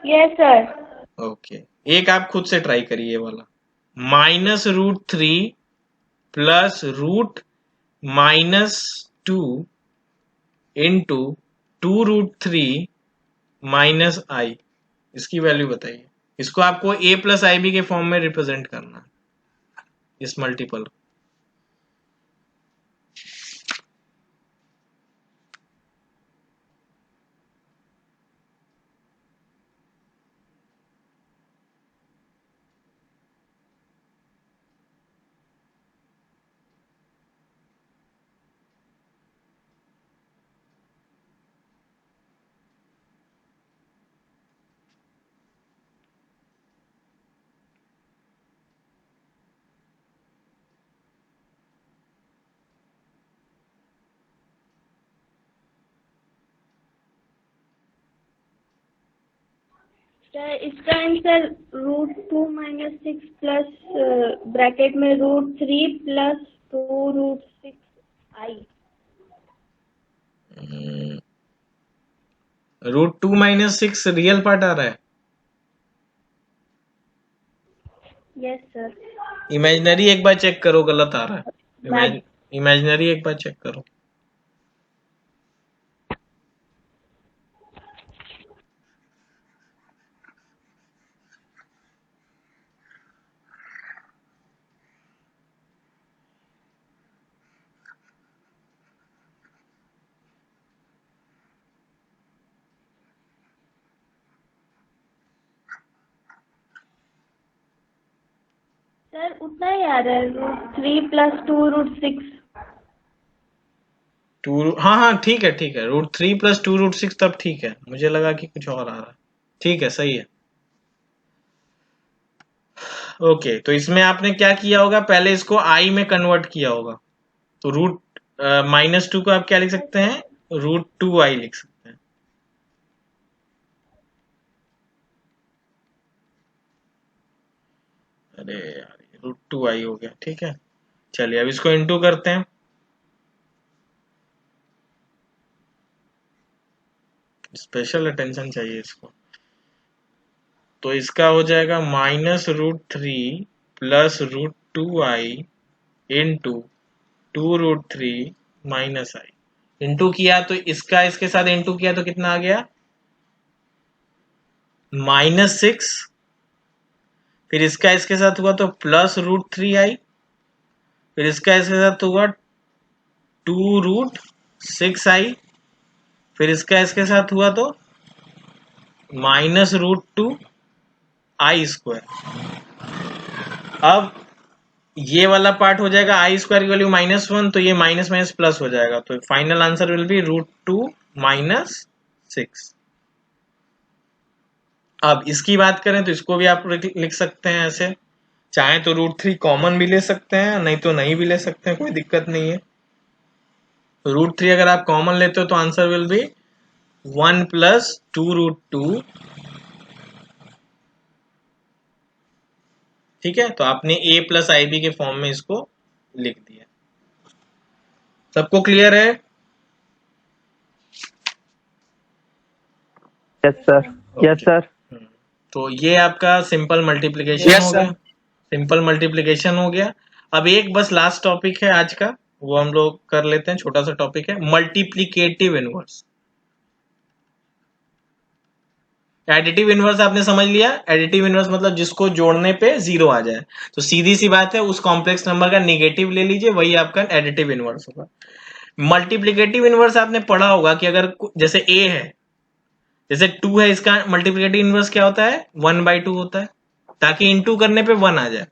Yes sir. ओके, एक आप खुद से ट्राई करिए ये वाला, -√3 प्लस √-2 इंटू 2√3 माइनस आई, इसकी वैल्यू बताइए। इसको आपको a प्लस आई बी के फॉर्म में रिप्रेजेंट करना है, इस मल्टीपल। सर इसका आंसर √2 माइनस 6 प्लस ब्रैकेट में √3 प्लस 2√6 आई। √2 माइनस 6 रियल पार्ट आ रहा है, यस सर। इमेजिनरी एक बार चेक करो, गलत आ रहा है। इमेजिनरी एक बार चेक करो। सर उतना ही आ रहा है √3 प्लस 2√6। हाँ ठीक है ठीक है, √3 प्लस 2√6 तब ठीक है, मुझे लगा कि कुछ और आ रहा है। ठीक है, सही है। ओके, तो इसमें आपने क्या किया होगा, पहले इसको आई में कन्वर्ट किया होगा, तो -2 को आप क्या लिख सकते हैं? √2 आई लिख सकते हैं। अरे यार, √2 आई हो गया। ठीक है, चलिए अब इसको इंटू करते हैं। स्पेशल अटेंशन चाहिए इसको। तो इसका हो जाएगा -√3 प्लस √2 आई इंटू 2√3 माइनस आई। इंटू किया तो इसका इसके साथ इंटू किया तो कितना आ गया -6, फिर इसका इसके साथ हुआ तो प्लस √3 आई, फिर इसका इसके साथ हुआ 2√6 आई, फिर इसका इसके साथ हुआ तो -√2 आई स्क्वायर। अब ये वाला पार्ट हो जाएगा आई स्क्वायर की वैल्यू -1, तो ये माइनस माइनस प्लस हो जाएगा, तो फाइनल आंसर विल बी √2 - 6। अब इसकी बात करें तो इसको भी आप लिख सकते हैं ऐसे, चाहे तो √3 कॉमन भी ले सकते हैं, नहीं तो नहीं भी ले सकते हैं, कोई दिक्कत नहीं है। √3 अगर आप कॉमन लेते हो तो आंसर विल बी 1 + 2√2। ठीक है, तो आपने a + IB के फॉर्म में इसको लिख दिया। सबको क्लियर है? Yes sir, yes sir. तो ये आपका सिंपल मल्टीप्लिकेशन Yes, हो sir. गया, सिंपल मल्टीप्लिकेशन हो गया। अब एक बस लास्ट टॉपिक है आज का, वो हम लोग कर लेते हैं, छोटा सा टॉपिक है, मल्टीप्लिकेटिव इनवर्स। एडिटिव इनवर्स आपने समझ लिया, एडिटिव इनवर्स मतलब जिसको जोड़ने पे 0 आ जाए, तो सीधी सी बात है उस कॉम्प्लेक्स नंबर का नेगेटिव ले लीजिए, वही आपका एडिटिव इनवर्स होगा। मल्टीप्लिकेटिव इनवर्स आपने पढ़ा होगा कि अगर जैसे a है, जैसे 2 है, इसका मल्टीप्लिकेटिव इनवर्स क्या होता है? 1/2 होता है, ताकि इंटू करने पे 1 आ जाए।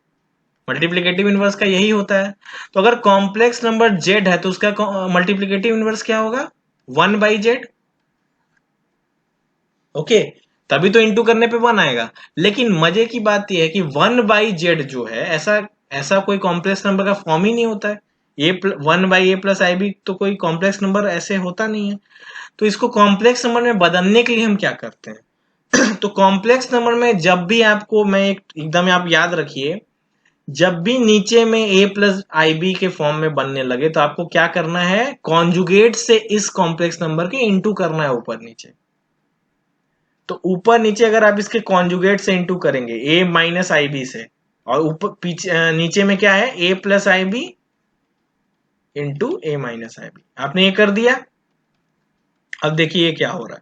मल्टीप्लिकेटिव इनवर्स का यही होता है। तो अगर कॉम्प्लेक्स नंबर z है तो उसका मल्टीप्लिकेटिव इनवर्स क्या होगा? 1/z। ओके, तभी तो इंटू करने पे 1 आएगा। लेकिन मजे की बात यह है कि 1/z जो है, ऐसा कोई कॉम्प्लेक्स नंबर का फॉर्म ही नहीं होता है। 1/a + IB तो कोई कॉम्प्लेक्स नंबर ऐसे होता नहीं है। तो इसको कॉम्प्लेक्स नंबर में बदलने के लिए हम क्या करते हैं? तो कॉम्प्लेक्स नंबर में जब भी आपको, मैं एकदम आप याद रखिए, जब भी नीचे में a + IB के फॉर्म में बनने लगे तो आपको क्या करना है? कॉन्जुगेट से इस कॉम्प्लेक्स नंबर के इंटू करना है ऊपर नीचे। तो ऊपर नीचे अगर आप इसके कॉन्जुगेट से इंटू करेंगे a - IB से, और ऊपर पीछे नीचे में क्या है? a + IB into a - IB। आपने ये कर दिया। अब देखिए ये क्या हो रहा है,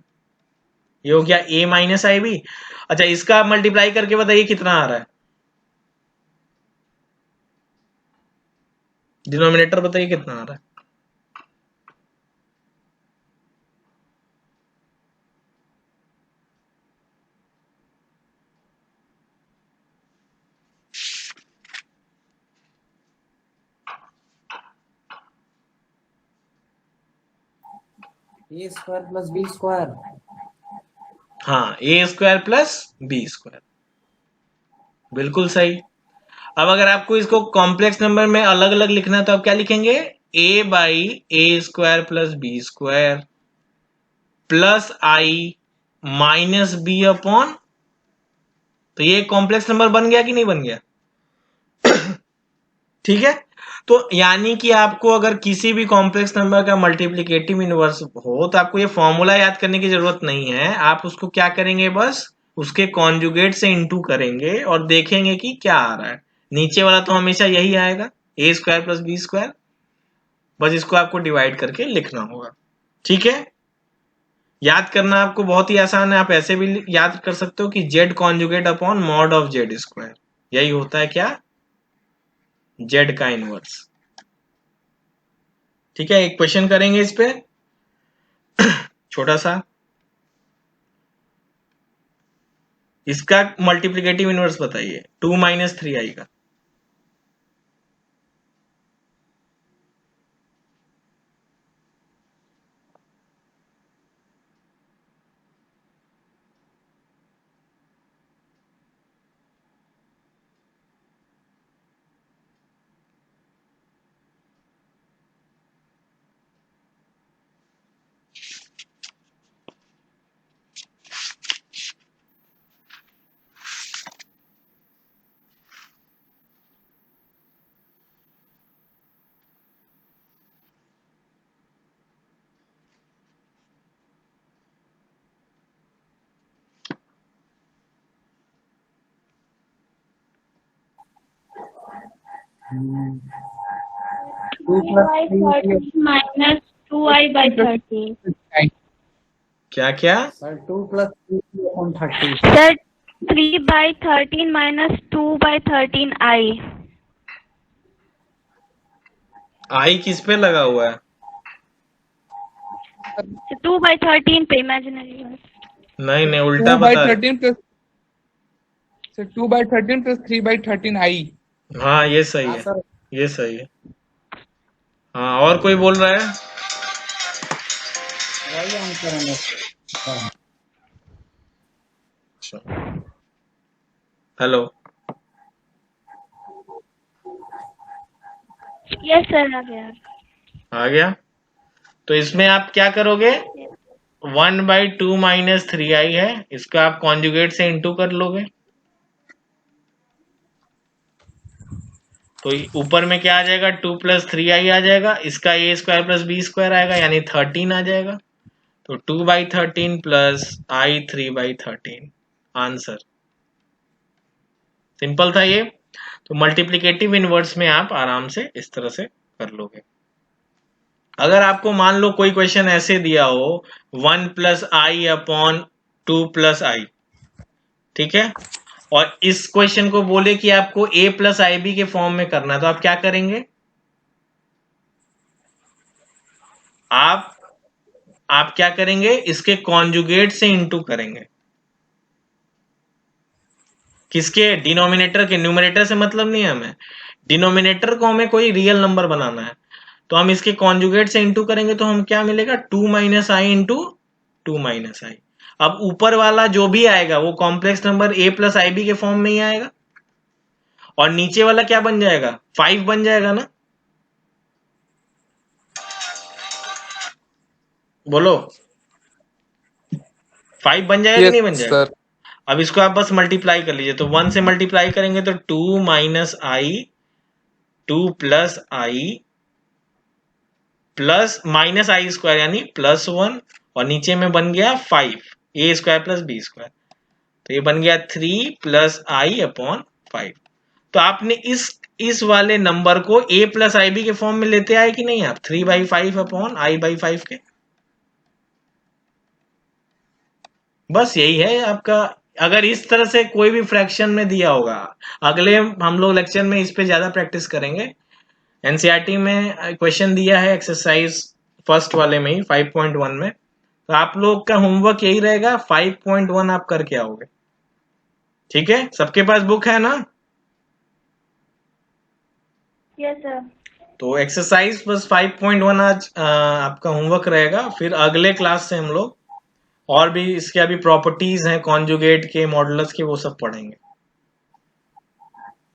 ये हो गया a - IB। अच्छा, इसका मल्टीप्लाई करके बताइए कितना आ रहा है? डिनोमिनेटर बताइए कितना आ रहा है? a square plus b square. हाँ, a² + b², बिल्कुल सही। अब अगर आपको इसको कॉम्प्लेक्स नंबर में अलग अलग लिखना है तो आप क्या लिखेंगे? a/a² + b² plus i - b/, तो ये कॉम्प्लेक्स नंबर बन गया कि नहीं बन गया? ठीक है, तो यानी कि आपको अगर किसी भी कॉम्प्लेक्स नंबर का मल्टीप्लिकेटिव इनवर्स हो तो आपको ये फॉर्मूला याद करने की जरूरत नहीं है। आप उसको क्या करेंगे? बस उसके कॉन्जुगेट से इंटू करेंगे और देखेंगे कि क्या आ रहा है। नीचे वाला तो हमेशा यही आएगा, a² + b²। बस इसको आपको डिवाइड करके लिखना होगा। ठीक है, याद करना आपको बहुत ही आसान है। आप ऐसे भी याद कर सकते हो कि z conjugate upon mod of z², यही होता है क्या? z का इनवर्स। ठीक है, एक क्वेश्चन करेंगे इस पे छोटा सा। इसका मल्टीप्लिकेटिव इनवर्स बताइए 2 - 3i का। -2i/13 क्या क्या? सर 2 + 3/30। Sir 3/13 - 2/13i। आई किस पे लगा हुआ है? 2/13 पे इमेजिनरी। नहीं नहीं, उल्टा बता। 2/13 plus 2/13 plus 3/13i। हाँ, ये सही हाँ है, सर। ये सही है। हाँ, और कोई बोल रहा है? वही आंसर है। अच्छा, हेलो, यस सर आ गया। आ गया। तो इसमें आप क्या करोगे, 1/2 माइनस 3i है, इसका आप कॉन्जुगेट से इंटू कर लोगे। तो ऊपर में क्या आ जाएगा, 2 + 3i आ जाएगा, इसका a² + b² आएगा, यानी 13 आ जाएगा। तो 2/13 प्लस i 3/13 आंसर। सिंपल था ये। तो मल्टीप्लिकेटिव इनवर्स में आप आराम से इस तरह से कर लोगे। अगर आपको मान लो कोई क्वेश्चन ऐसे दिया हो 1 + i/2 + i, ठीक है, और इस क्वेश्चन को बोले कि आपको a + ib के फॉर्म में करना है, तो आप क्या करेंगे, आप क्या करेंगे, इसके कॉन्जुगेट से इंटू करेंगे। किसके, डिनोमिनेटर के। न्यूमरेटर से मतलब नहीं है हमें, डिनोमिनेटर को हमें कोई रियल नंबर बनाना है, तो हम इसके कॉन्जुगेट से इंटू करेंगे, तो हम क्या मिलेगा, 2 - i इंटू 2 - i। अब ऊपर वाला जो भी आएगा वो कॉम्प्लेक्स नंबर a + ib के फॉर्म में ही आएगा, और नीचे वाला क्या बन जाएगा, 5 बन जाएगा ना। बोलो, 5 बन जाएगा कि नहीं बन यस जाएगा। सर। अब इसको आप बस मल्टीप्लाई कर लीजिए, तो 1 से मल्टीप्लाई करेंगे तो 2 - i 2 + i प्लस -i² यानी +1, और नीचे में बन गया 5 a² + b², तो ये बन गया 3 + i/5। तो आपने इस वाले नंबर को a + ib के फॉर्म में लेते आए कि नहीं आप, 3/5/i/5 के। बस यही है आपका। अगर इस तरह से कोई भी फ्रैक्शन में दिया होगा, अगले हम लोग लेक्चर में इस पे ज्यादा प्रैक्टिस करेंगे। एनसीईआरटी में क्वेश्चन दिया है एक्सरसाइज फर्स्ट वाले में ही 5.1 में, तो आप लोग का होमवर्क यही रहेगा, 5.1 आप करके आओगे। ठीक है, सबके पास बुक है ना। Yes sir. तो एक्सरसाइज बस 5.1 आज आपका होमवर्क रहेगा। फिर अगले क्लास से हम लोग और भी इसके अभी प्रॉपर्टीज हैं कॉन्जुगेट के, मॉडुलस के, वो सब पढ़ेंगे।